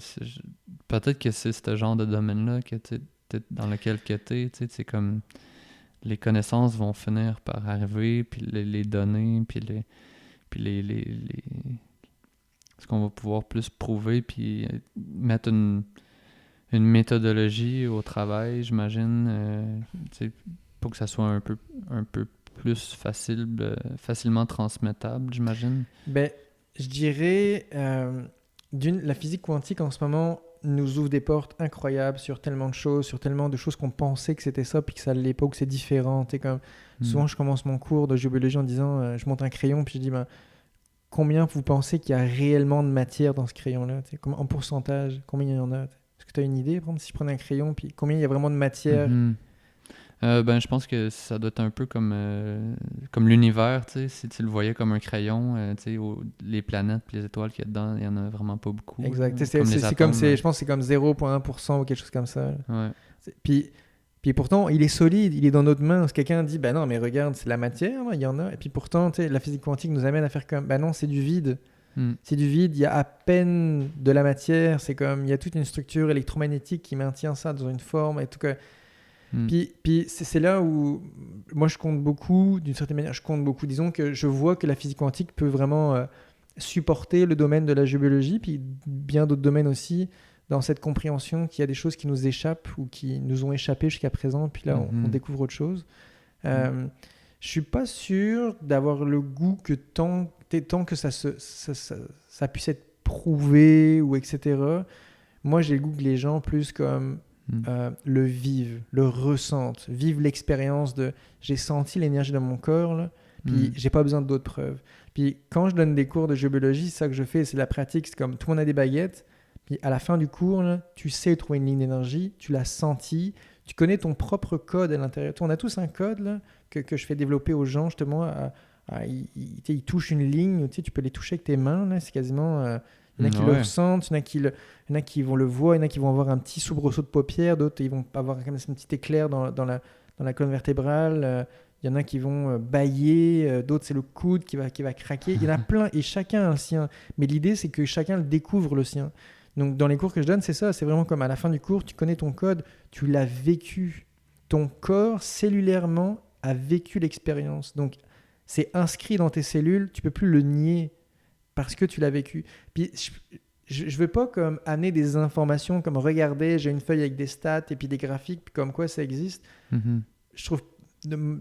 peut-être que c'est ce genre de domaine-là que dans lequel que tu sais, c'est comme les connaissances vont finir par arriver, puis les données, puis ce qu'on va pouvoir plus prouver, puis mettre une une méthodologie au travail, j'imagine, pour que ça soit un peu plus facilement transmettable, j'imagine. Ben, je dirais, la physique quantique en ce moment nous ouvre des portes incroyables sur tellement de choses, sur tellement de choses qu'on pensait que c'était ça, puis que ça ne l'est pas, ou que c'est différent. Comme, souvent, je commence mon cours de géobiologie en disant, je monte un crayon, puis je dis, ben, combien vous pensez qu'il y a réellement de matière dans ce crayon-là, en pourcentage, combien il y en a? Est-ce que tu as une idée, par exemple, si je prenais un crayon, puis combien il y a vraiment de matière? Je pense que ça doit être un peu comme l'univers, tu sais, si tu le voyais comme un crayon, tu sais, les planètes et les étoiles qu'il y a dedans, il n'y en a vraiment pas beaucoup. Exact. Là, je pense que c'est comme 0,1% ou quelque chose comme ça. Ouais. Puis pourtant, il est solide, il est dans notre main. Si quelqu'un dit, bah non, mais regarde, c'est la matière, il y en a. Et puis pourtant, la physique quantique nous amène à faire comme, bah non, c'est du vide. C'est du vide, il y a à peine de la matière. C'est comme, il y a toute une structure électromagnétique qui maintient ça dans une forme. Et tout cas. Puis c'est là où moi je compte beaucoup, d'une certaine manière, disons que je vois que la physique quantique peut vraiment supporter le domaine de la géobiologie, puis bien d'autres domaines aussi, dans cette compréhension qu'il y a des choses qui nous échappent ou qui nous ont échappé jusqu'à présent, puis là on découvre autre chose. Je suis pas sûr d'avoir le goût que tant que ça puisse être prouvé ou etc. Moi j'ai le goût que les gens plus comme le vivent, le ressentent, vivent l'expérience de j'ai senti l'énergie dans mon corps, là, puis j'ai pas besoin d'autres preuves. Puis quand je donne des cours de géobiologie, c'est ça que je fais, c'est la pratique, c'est comme tout le monde a des baguettes, puis à la fin du cours, là, tu sais trouver une ligne d'énergie, tu l'as senti, tu connais ton propre code à l'intérieur. On a tous un code là, que je fais développer aux gens justement, ils touchent une ligne, tu peux les toucher avec tes mains, là, c'est quasiment... Il y en a qui le ressentent, il y en a qui vont le voir, il y en a qui vont avoir un petit soubresaut de paupières, d'autres ils vont avoir comme un petit éclair dans la colonne vertébrale, il y en a qui vont bâiller, d'autres c'est le coude qui va craquer. Il y en a plein et chacun a un sien. Mais l'idée c'est que chacun le découvre le sien. Donc dans les cours que je donne, c'est ça, c'est vraiment comme à la fin du cours, tu connais ton code, tu l'as vécu. Ton corps cellulairement a vécu l'expérience. Donc c'est inscrit dans tes cellules, tu peux plus le nier. Parce que tu l'as vécu. Puis je veux pas comme amener des informations comme regardez, j'ai une feuille avec des stats et puis des graphiques, puis comme quoi ça existe. Je trouve, en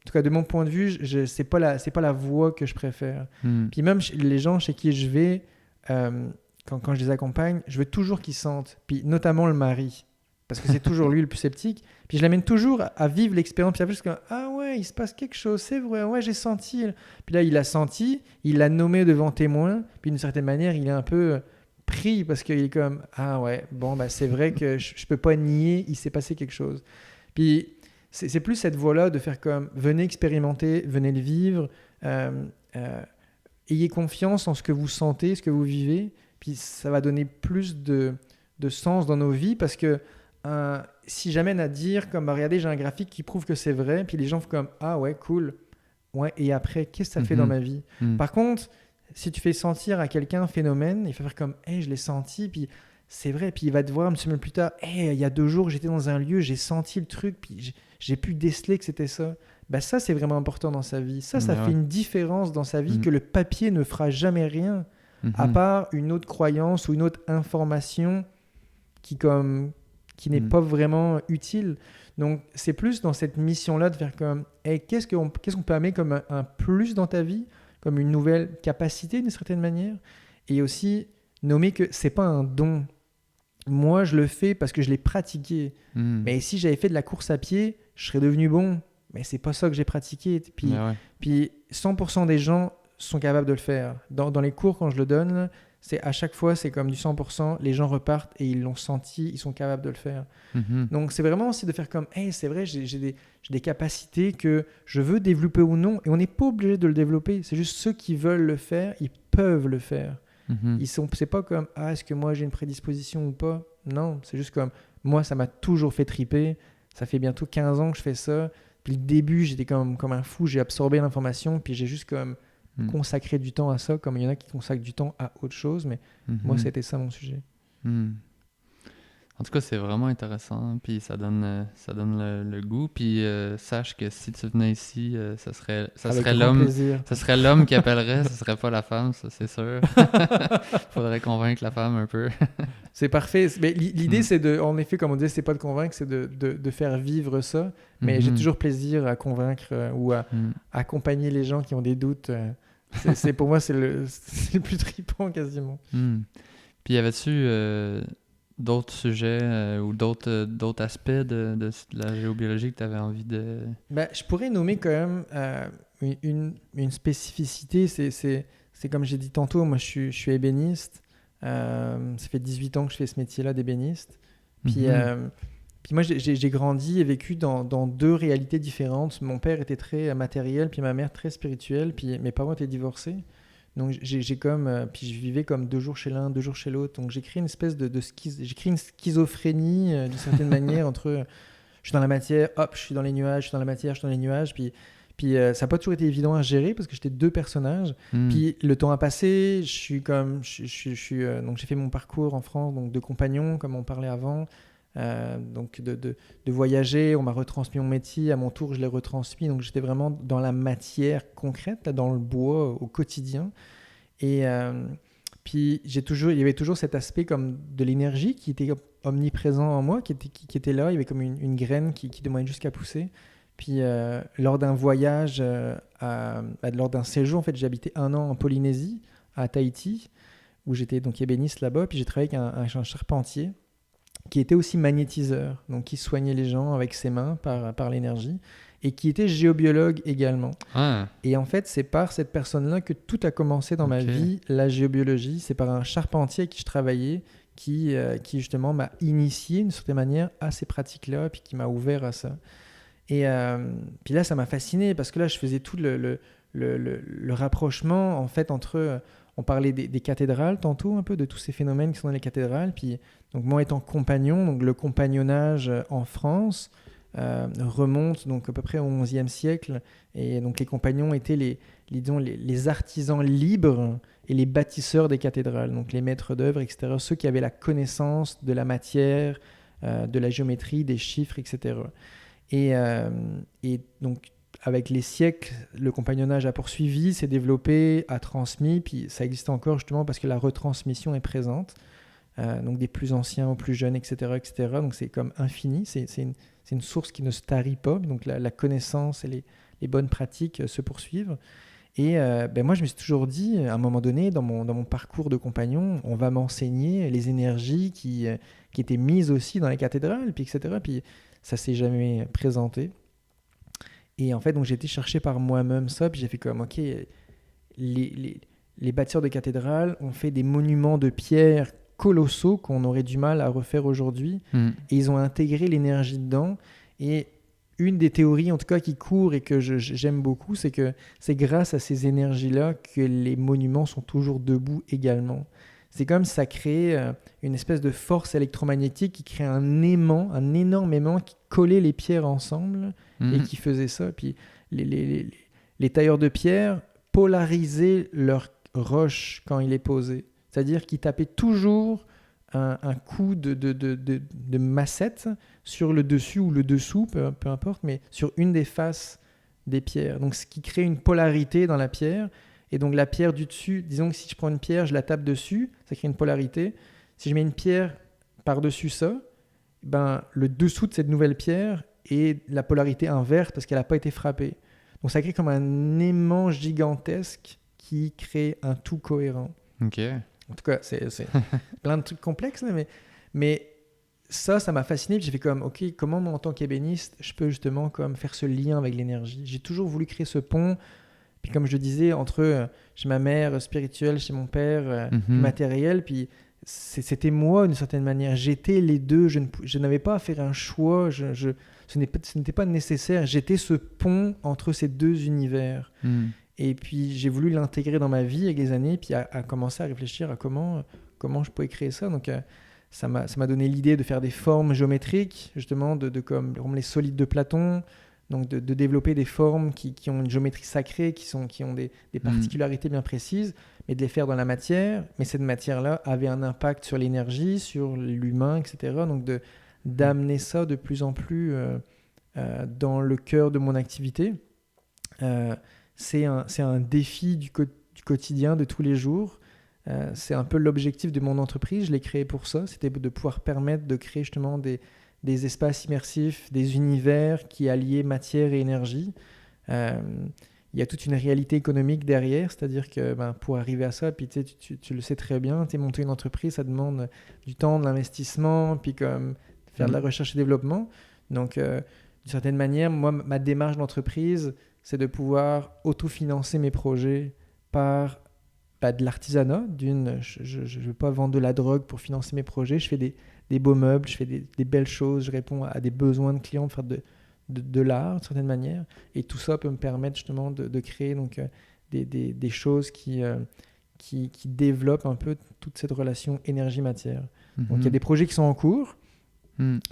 tout cas de mon point de vue, c'est pas la voie que je préfère. Puis même les gens chez qui je vais, quand je les accompagne, je veux toujours qu'ils sentent, puis notamment le mari. Parce que c'est toujours lui le plus sceptique. Puis je l'amène toujours à vivre l'expérience. Puis après, je suis comme, ah ouais, il se passe quelque chose, c'est vrai, ouais, j'ai senti. Puis là, il a senti, il l'a nommé devant témoin. Puis d'une certaine manière, il est un peu pris parce qu'il est comme, ah ouais, bon, bah, c'est vrai que je peux pas nier, il s'est passé quelque chose. Puis c'est plus cette voie-là de faire comme, venez expérimenter, venez le vivre. Ayez confiance en ce que vous sentez, ce que vous vivez. Puis ça va donner plus de sens dans nos vies parce que si j'amène à dire comme regardez j'ai un graphique qui prouve que c'est vrai puis les gens font comme ah ouais cool ouais et après qu'est-ce que ça fait dans ma vie. Par contre si tu fais sentir à quelqu'un un phénomène il va faire comme hey je l'ai senti puis c'est vrai puis il va te voir une semaine plus tard hey il y a 2 jours j'étais dans un lieu j'ai senti le truc puis j'ai pu déceler que c'était ça. Ben ça c'est vraiment important dans sa vie, ça fait une différence dans sa vie que le papier ne fera jamais rien à part une autre croyance ou une autre information qui n'est pas vraiment utile. Donc, c'est plus dans cette mission-là de faire comme hey, qu'est-ce qu'on peut amener comme un plus dans ta vie, comme une nouvelle capacité d'une certaine manière, et aussi nommer que c'est pas un don. Moi, je le fais parce que je l'ai pratiqué. Mais si j'avais fait de la course à pied, je serais devenu bon. Mais c'est pas ça que j'ai pratiqué. Puis 100% des gens sont capables de le faire. Dans les cours, quand je le donne, là, c'est à chaque fois, c'est comme du 100%, les gens repartent et ils l'ont senti, ils sont capables de le faire. Donc, c'est vraiment aussi de faire comme, hey, c'est vrai, j'ai des capacités que je veux développer ou non, et on n'est pas obligé de le développer. C'est juste ceux qui veulent le faire, ils peuvent le faire. C'est pas comme, ah, est-ce que moi j'ai une prédisposition ou pas? Non, c'est juste comme, moi, ça m'a toujours fait triper. Ça fait bientôt 15 ans que je fais ça. Puis le début, j'étais comme un fou, j'ai absorbé l'information, puis j'ai juste comme consacrer du temps à ça, comme il y en a qui consacrent du temps à autre chose, mais moi c'était ça mon sujet. En tout cas, c'est vraiment intéressant, puis ça donne le goût. Puis sache que si tu venais ici, ça Avec serait grand l'homme, plaisir. ça serait l'homme qui appellerait, ce serait pas la femme, ça c'est sûr. Faudrait convaincre la femme un peu. C'est parfait. Mais l'idée, Mm. c'est de, en effet, comme on disait, c'est pas de convaincre, c'est de faire vivre ça. Mais j'ai Mhm. toujours plaisir à convaincre ou à Mm. accompagner les gens qui ont des doutes. Pour moi, c'est le plus trippant quasiment. Mm. Puis y avait-tu d'autres sujets ou d'autres aspects de la géobiologie que tu avais envie de... Ben, je pourrais nommer quand même une spécificité. C'est comme j'ai dit tantôt, moi je suis ébéniste. Ça fait 18 ans que je fais ce métier-là d'ébéniste. Puis, Mhm. puis moi j'ai grandi et vécu dans deux réalités différentes. Mon père était très matériel, puis ma mère très spirituelle, puis mes parents étaient divorcés. Donc puis je vivais comme 2 jours chez l'un, 2 jours chez l'autre. Donc j'ai créé une espèce j'ai créé une schizophrénie d'une certaine manière entre je suis dans la matière, hop, je suis dans les nuages, je suis dans la matière, je suis dans les nuages. Puis ça n'a pas toujours été évident à gérer parce que j'étais 2 personnages. Mm. Puis le temps a passé, donc j'ai fait mon parcours en France, donc de compagnon, comme on parlait avant. Donc de voyager, on m'a retransmis mon métier, à mon tour je l'ai retransmis. Donc j'étais vraiment dans la matière concrète, là, dans le bois, au quotidien. Et puis il y avait toujours cet aspect comme de l'énergie qui était omniprésent en moi, qui était là. Il y avait comme une graine qui demandait jusqu'à pousser. Puis lors d'un voyage, lors d'un séjour, en fait, j'ai habité 1 an en Polynésie, à Tahiti, où j'étais donc ébéniste là-bas. Puis j'ai travaillé avec un charpentier qui était aussi magnétiseur, donc qui soignait les gens avec ses mains par l'énergie, et qui était géobiologue également. Ah, Et en fait, c'est par cette personne-là que tout a commencé dans ma ok. vie, la géobiologie. C'est par un charpentier avec qui je travaillais, qui justement m'a initié d'une certaine manière à ces pratiques-là, puis qui m'a ouvert à ça. Et puis là, ça m'a fasciné parce que là, je faisais tout le rapprochement en fait entre. On parlait des cathédrales tantôt, un peu de tous ces phénomènes qui sont dans les cathédrales. Puis, donc moi étant compagnon, donc le compagnonnage en France remonte donc à peu près au XIe siècle. Et donc les compagnons étaient disons, les artisans libres et les bâtisseurs des cathédrales, donc les maîtres d'œuvre, etc. Ceux qui avaient la connaissance de la matière, de la géométrie, des chiffres, etc. Et donc, avec les siècles, le compagnonnage a poursuivi, s'est développé, a transmis, puis ça existe encore justement parce que la retransmission est présente, donc des plus anciens aux plus jeunes, etc. etc. Donc c'est comme infini, c'est une source qui ne se tarit pas, donc la connaissance et les bonnes pratiques se poursuivent. Et moi, je me suis toujours dit, à un moment donné, dans mon parcours de compagnon, on va m'enseigner les énergies qui étaient mises aussi dans les cathédrales, puis etc. Puis ça s'est jamais présenté. Et en fait, donc j'ai été chercher par moi-même ça, puis j'ai fait comme, ok, les bâtisseurs de cathédrales ont fait des monuments de pierre colossaux qu'on aurait du mal à refaire aujourd'hui, Mm. et ils ont intégré l'énergie dedans. Et une des théories, en tout cas, qui court et que j'aime beaucoup, c'est que c'est grâce à ces énergies-là que les monuments sont toujours debout également. C'est comme si ça crée une espèce de force électromagnétique qui crée un aimant, un énorme aimant qui collait les pierres ensemble et Mm. qui faisait ça. Puis les tailleurs de pierre polarisaient leur roche quand il est posé. C'est-à-dire qu'ils tapaient toujours un coup de massette sur le dessus ou le dessous, peu importe, mais sur une des faces des pierres. Donc ce qui crée une polarité dans la pierre. Et donc la pierre du dessus, disons que si je prends une pierre, je la tape dessus, ça crée une polarité. Si je mets une pierre par-dessus ça, ben, le dessous de cette nouvelle pierre est la polarité inverse parce qu'elle n'a pas été frappée. Donc ça crée comme un aimant gigantesque qui crée un tout cohérent. Ok. En tout cas, c'est plein de trucs complexes, là, mais ça m'a fasciné. J'ai fait comme, ok, comment moi, en tant qu'ébéniste, je peux justement comme faire ce lien avec l'énergie. J'ai toujours voulu créer ce pont. Puis comme je le disais, entre chez ma mère spirituelle, chez mon père Mhm. matériel, puis c'était moi d'une certaine manière. J'étais les deux. Je n'avais pas à faire un choix. Ce n'était pas nécessaire. J'étais ce pont entre ces deux univers. Mm. Et puis j'ai voulu l'intégrer dans ma vie avec les années, puis à commencer à réfléchir à comment je pouvais créer ça. Donc ça m'a donné l'idée de faire des formes géométriques, justement, comme les solides de Platon, Donc de développer des formes qui ont une géométrie sacrée, qui ont des particularités bien précises, mais de les faire dans la matière. Mais cette matière-là avait un impact sur l'énergie, sur l'humain, etc. Donc d'amener ça de plus en plus dans le cœur de mon activité. C'est un défi du quotidien, de tous les jours. C'est un peu l'objectif de mon entreprise. Je l'ai créé pour ça. C'était de pouvoir permettre de créer justement des espaces immersifs, des univers qui alliaient matière et énergie. Il y a toute une réalité économique derrière, c'est-à-dire que pour arriver à ça, puis tu le sais très bien, monter une entreprise, ça demande du temps, de l'investissement, puis comme faire de la recherche et développement. Donc, d'une certaine manière, moi, ma démarche d'entreprise, c'est de pouvoir autofinancer mes projets par de l'artisanat. Je ne veux pas vendre de la drogue pour financer mes projets. Je fais des beaux meubles, je fais des belles choses, je réponds à des besoins de clients de faire de l'art, d'une certaine manière. Et tout ça peut me permettre justement de créer donc, des choses qui développent un peu toute cette relation énergie-matière. Donc il y a des projets qui sont en cours,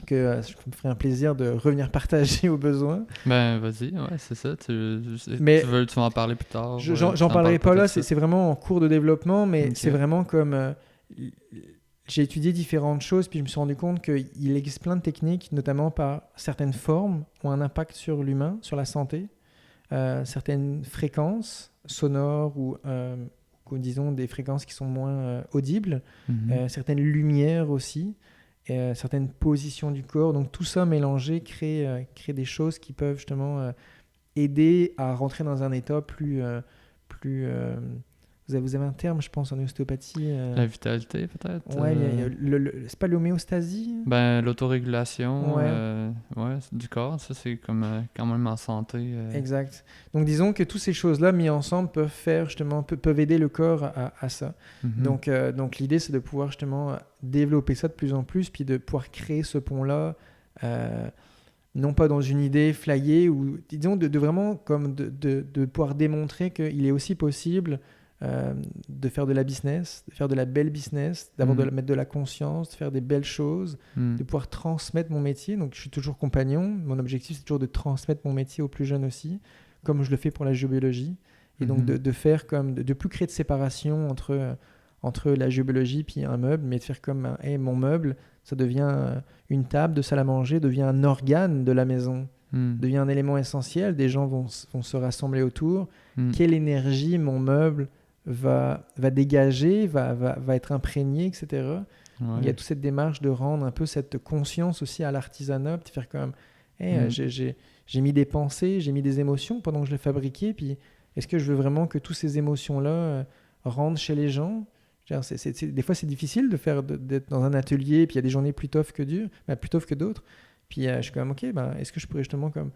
que je me ferai un plaisir de revenir partager aux besoins. Ben vas-y, ouais, c'est ça. Tu vas en parler plus tard. J'en parlerai pas là, c'est vraiment en cours de développement, mais c'est vraiment comme... j'ai étudié différentes choses, puis je me suis rendu compte qu'il existe plein de techniques, notamment par certaines formes, ont un impact sur l'humain, sur la santé, certaines fréquences sonores ou disons des fréquences qui sont moins audibles, certaines lumières aussi, certaines positions du corps. Donc tout ça mélangé crée des choses qui peuvent justement aider à rentrer dans un état plus vous avez un terme, je pense, en ostéopathie. La vitalité, peut-être. Ouais, c'est pas l'homéostasie. Ben, l'autorégulation du corps, ça, c'est comme quand même en santé. Exact. Donc, disons que toutes ces choses-là, mises ensemble, peuvent aider le corps à ça. Donc, l'idée, c'est de pouvoir justement développer ça de plus en plus, puis de pouvoir créer ce pont-là, non pas dans une idée flyée, ou disons de vraiment comme de pouvoir démontrer qu'il est aussi possible de faire de la business, de faire de la belle business, mettre de la conscience, de faire des belles choses, de pouvoir transmettre mon métier. Donc, je suis toujours compagnon. Mon objectif, c'est toujours de transmettre mon métier aux plus jeunes aussi, comme je le fais pour la géobiologie. Et donc, de faire comme... de plus créer de séparation entre la géobiologie puis un meuble, mais de faire comme mon meuble, ça devient une table de salle à manger, devient un organe de la maison, devient un élément essentiel. Des gens vont se rassembler autour. Quelle énergie mon meuble va dégager, va être imprégné, etc. Ouais. Il y a toute cette démarche de rendre un peu cette conscience aussi à l'artisanat, de faire comme j'ai mis des pensées, j'ai mis des émotions pendant que je l'ai fabriqué, puis est-ce que je veux vraiment que toutes ces émotions-là rentrent chez les gens? Des fois, c'est difficile d'être dans un atelier, puis il y a des journées plus tough que d'autres. Puis je suis comme, est-ce que je pourrais justement comme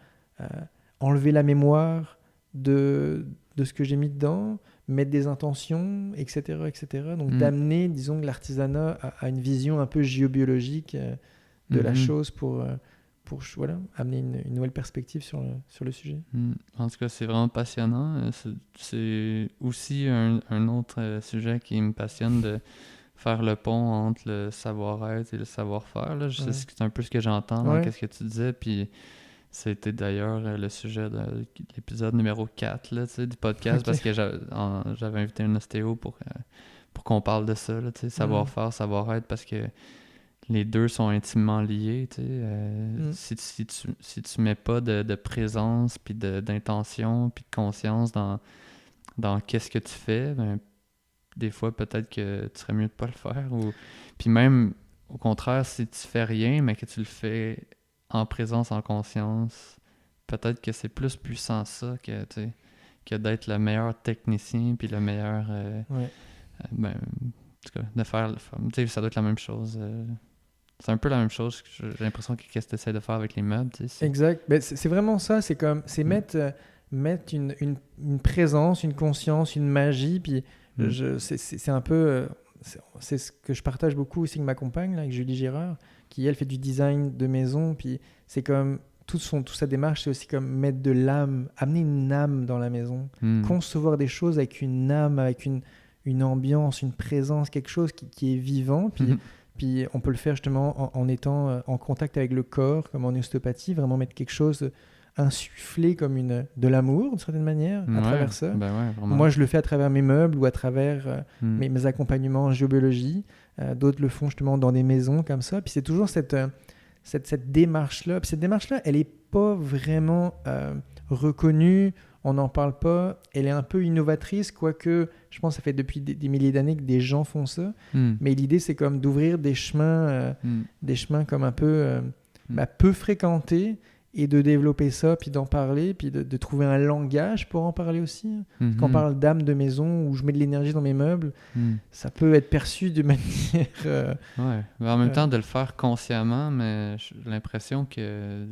enlever la mémoire de ce que j'ai mis dedans, mettre des intentions, etc. etc. Donc d'amener, disons, l'artisanat à une vision un peu géobiologique de la chose pour amener une nouvelle perspective sur le sujet. En tout cas, c'est vraiment passionnant. C'est aussi un autre sujet qui me passionne, de faire le pont entre le savoir-être et le savoir-faire. Là. C'est un peu ce que j'entends dans ce que tu disais, puis c'était d'ailleurs le sujet de l'épisode numéro 4 là, du podcast, parce que j'avais invité un ostéo pour qu'on parle de ça, là, savoir-faire, savoir-être, parce que les deux sont intimement liés. Si tu mets pas de présence, puis d'intention, puis de conscience dans qu'est-ce que tu fais, ben, des fois, peut-être que tu serais mieux de pas le faire. Puis même, au contraire, si tu fais rien, mais que tu le fais en présence, en conscience, peut-être que c'est plus puissant ça que d'être le meilleur technicien puis le meilleur en tout cas, de faire ça doit être la même chose. C'est un peu la même chose que j'ai l'impression qu'est-ce que tu essaies de faire avec les meubles. Exact. Ben, c'est vraiment ça, c'est mettre une présence, une conscience, une magie, puis c'est un peu c'est ce que je partage beaucoup aussi avec ma compagne là, avec Julie Girard, qui elle fait du design de maison, puis c'est comme toute sa démarche, c'est aussi comme mettre de l'âme, amener une âme dans la maison, concevoir des choses avec une âme, avec une ambiance, une présence, quelque chose qui est vivant, puis on peut le faire justement en étant en contact avec le corps, comme en ostéopathie, vraiment mettre quelque chose insuffler comme de l'amour, d'une certaine manière, à travers ça. Ben ouais, vraiment. Moi, je le fais à travers mes meubles ou à travers mes accompagnements en géobiologie. D'autres le font justement dans des maisons comme ça. Puis c'est toujours cette démarche-là. Puis cette démarche-là, elle n'est pas vraiment reconnue. On n'en parle pas. Elle est un peu innovatrice, quoique je pense que ça fait depuis des milliers d'années que des gens font ça. Mais l'idée, c'est comme d'ouvrir des chemins comme un peu, peu fréquentés, et de développer ça, puis d'en parler, puis de trouver un langage pour en parler aussi. Quand on parle d'âme de maison, où je mets de l'énergie dans mes meubles, ça peut être perçu de manière... Ouais, mais en même temps, de le faire consciemment, mais j'ai l'impression que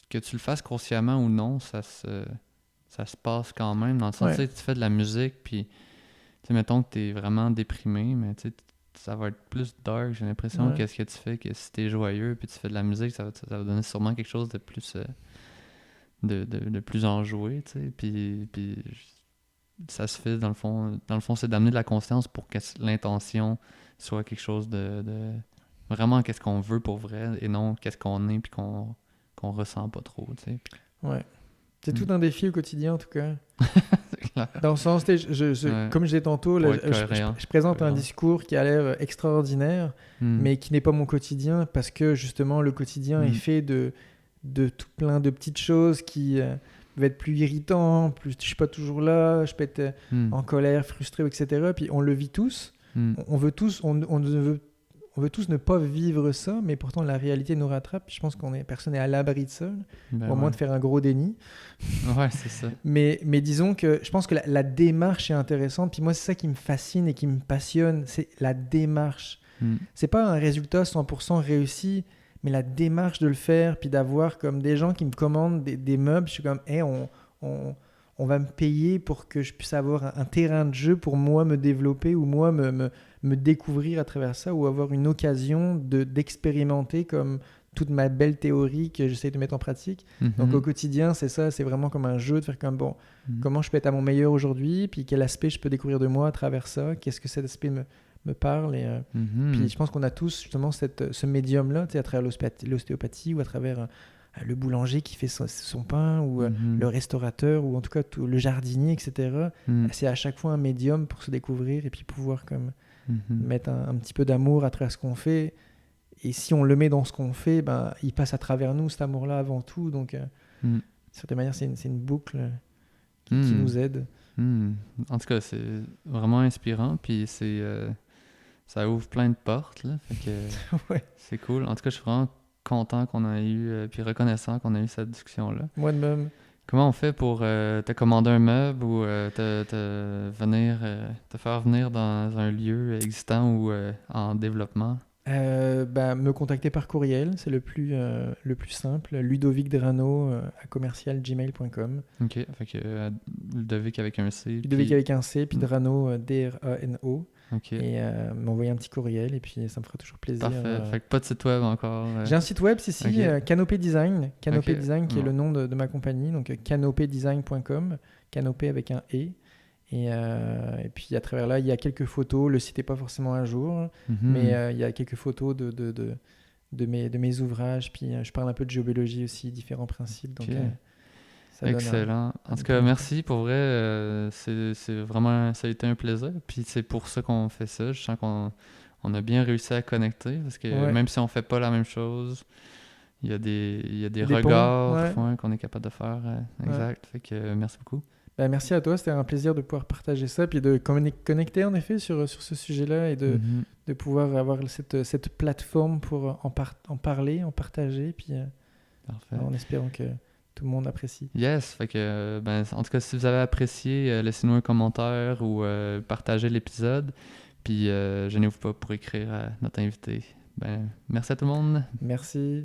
tu le fasses consciemment ou non, ça se passe quand même. Dans le sens, tu sais, tu fais de la musique, puis, tu sais, mettons que t'es vraiment déprimé, mais tu sais, ça va être plus dark, j'ai l'impression, qu'est-ce que tu fais, que si t'es joyeux, puis tu fais de la musique, ça va donner sûrement quelque chose de plus de plus enjoué, tu sais, puis ça se fait, dans le fond, c'est d'amener de la conscience pour que l'intention soit quelque chose de vraiment qu'est-ce qu'on veut pour vrai, et non qu'est-ce qu'on est, puis qu'on ressent pas trop, tu sais. Ouais. C'est tout un défi au quotidien, en tout cas. Dans le sens, comme je disais tantôt, là, je présente un discours qui a l'air extraordinaire, mais qui n'est pas mon quotidien, parce que justement, le quotidien est fait de tout plein de petites choses qui peuvent être plus irritantes, je suis pas toujours là, je peux être en colère, frustré, etc. Puis on le vit tous. On veut tous ne pas vivre ça, mais pourtant la réalité nous rattrape. Je pense personne n'est à l'abri de ça, au moins de faire un gros déni. Ouais, c'est ça. mais disons que je pense que la démarche est intéressante. Puis moi, c'est ça qui me fascine et qui me passionne, c'est la démarche. C'est pas un résultat 100% réussi, mais la démarche de le faire, puis d'avoir comme des gens qui me commandent des meubles. Je suis comme, hey, on va me payer pour que je puisse avoir un terrain de jeu pour moi me développer, ou moi me découvrir à travers ça, ou avoir une occasion d'expérimenter comme toute ma belle théorie que j'essaie de mettre en pratique. Donc au quotidien, c'est ça, c'est vraiment comme un jeu de faire comme, comment je peux être à mon meilleur aujourd'hui, puis quel aspect je peux découvrir de moi à travers ça, qu'est-ce que cet aspect me parle. Et puis je pense qu'on a tous justement ce médium-là, à travers l'ostéopathie, ou à travers le boulanger qui fait son pain, ou le restaurateur, ou en tout cas le jardinier, etc. C'est à chaque fois un médium pour se découvrir, et puis pouvoir comme mettre un petit peu d'amour à travers ce qu'on fait. Et si on le met dans ce qu'on fait, il passe à travers nous, cet amour-là, avant tout. Donc, de certaine manière, c'est une boucle qui nous aide. En tout cas, c'est vraiment inspirant, puis ça ouvre plein de portes, là, fait que c'est cool. En tout cas, je suis vraiment content qu'on a eu, puis reconnaissant qu'on a eu cette discussion-là. Moi de même. Comment on fait pour te commander un meuble, ou te faire venir dans un lieu existant ou en développement? Me contacter par courriel, c'est le plus simple. Ludovic.drano @gmail.com. Ok, fait que Ludovic avec un C. Ludovic avec un C, puis Drano, Drano. Okay. Et m'envoyer un petit courriel, et puis ça me fera toujours plaisir. Parfait. Fait que pas de site web encore. J'ai un site web, Canopé Design. Canopé Okay. Design, qui est le nom de ma compagnie. Donc canopédesign.com. Canopé avec un E. Et puis à travers là, il y a quelques photos. Le site n'est pas forcément à jour, mais il y a quelques photos de mes ouvrages. Puis je parle un peu de géobiologie aussi, différents principes. Donc, excellent. En tout cas, merci pour vrai. C'est vraiment, ça a été un plaisir. Puis c'est pour ça qu'on fait ça. Je sens qu'on a bien réussi à connecter, parce que même si on fait pas la même chose, il y a des regards qu'on est capable de faire. Exact. Fait que merci beaucoup. Merci à toi, c'était un plaisir de pouvoir partager ça, puis de connecter en effet sur ce sujet-là, et de pouvoir avoir cette plateforme pour en parler, en partager, puis en espérant que tout le monde apprécie. Yes, fait que en tout cas, si vous avez apprécié, laissez-nous un commentaire ou partagez l'épisode, puis gênez-vous pas pour écrire à notre invité. Merci à tout le monde. Merci.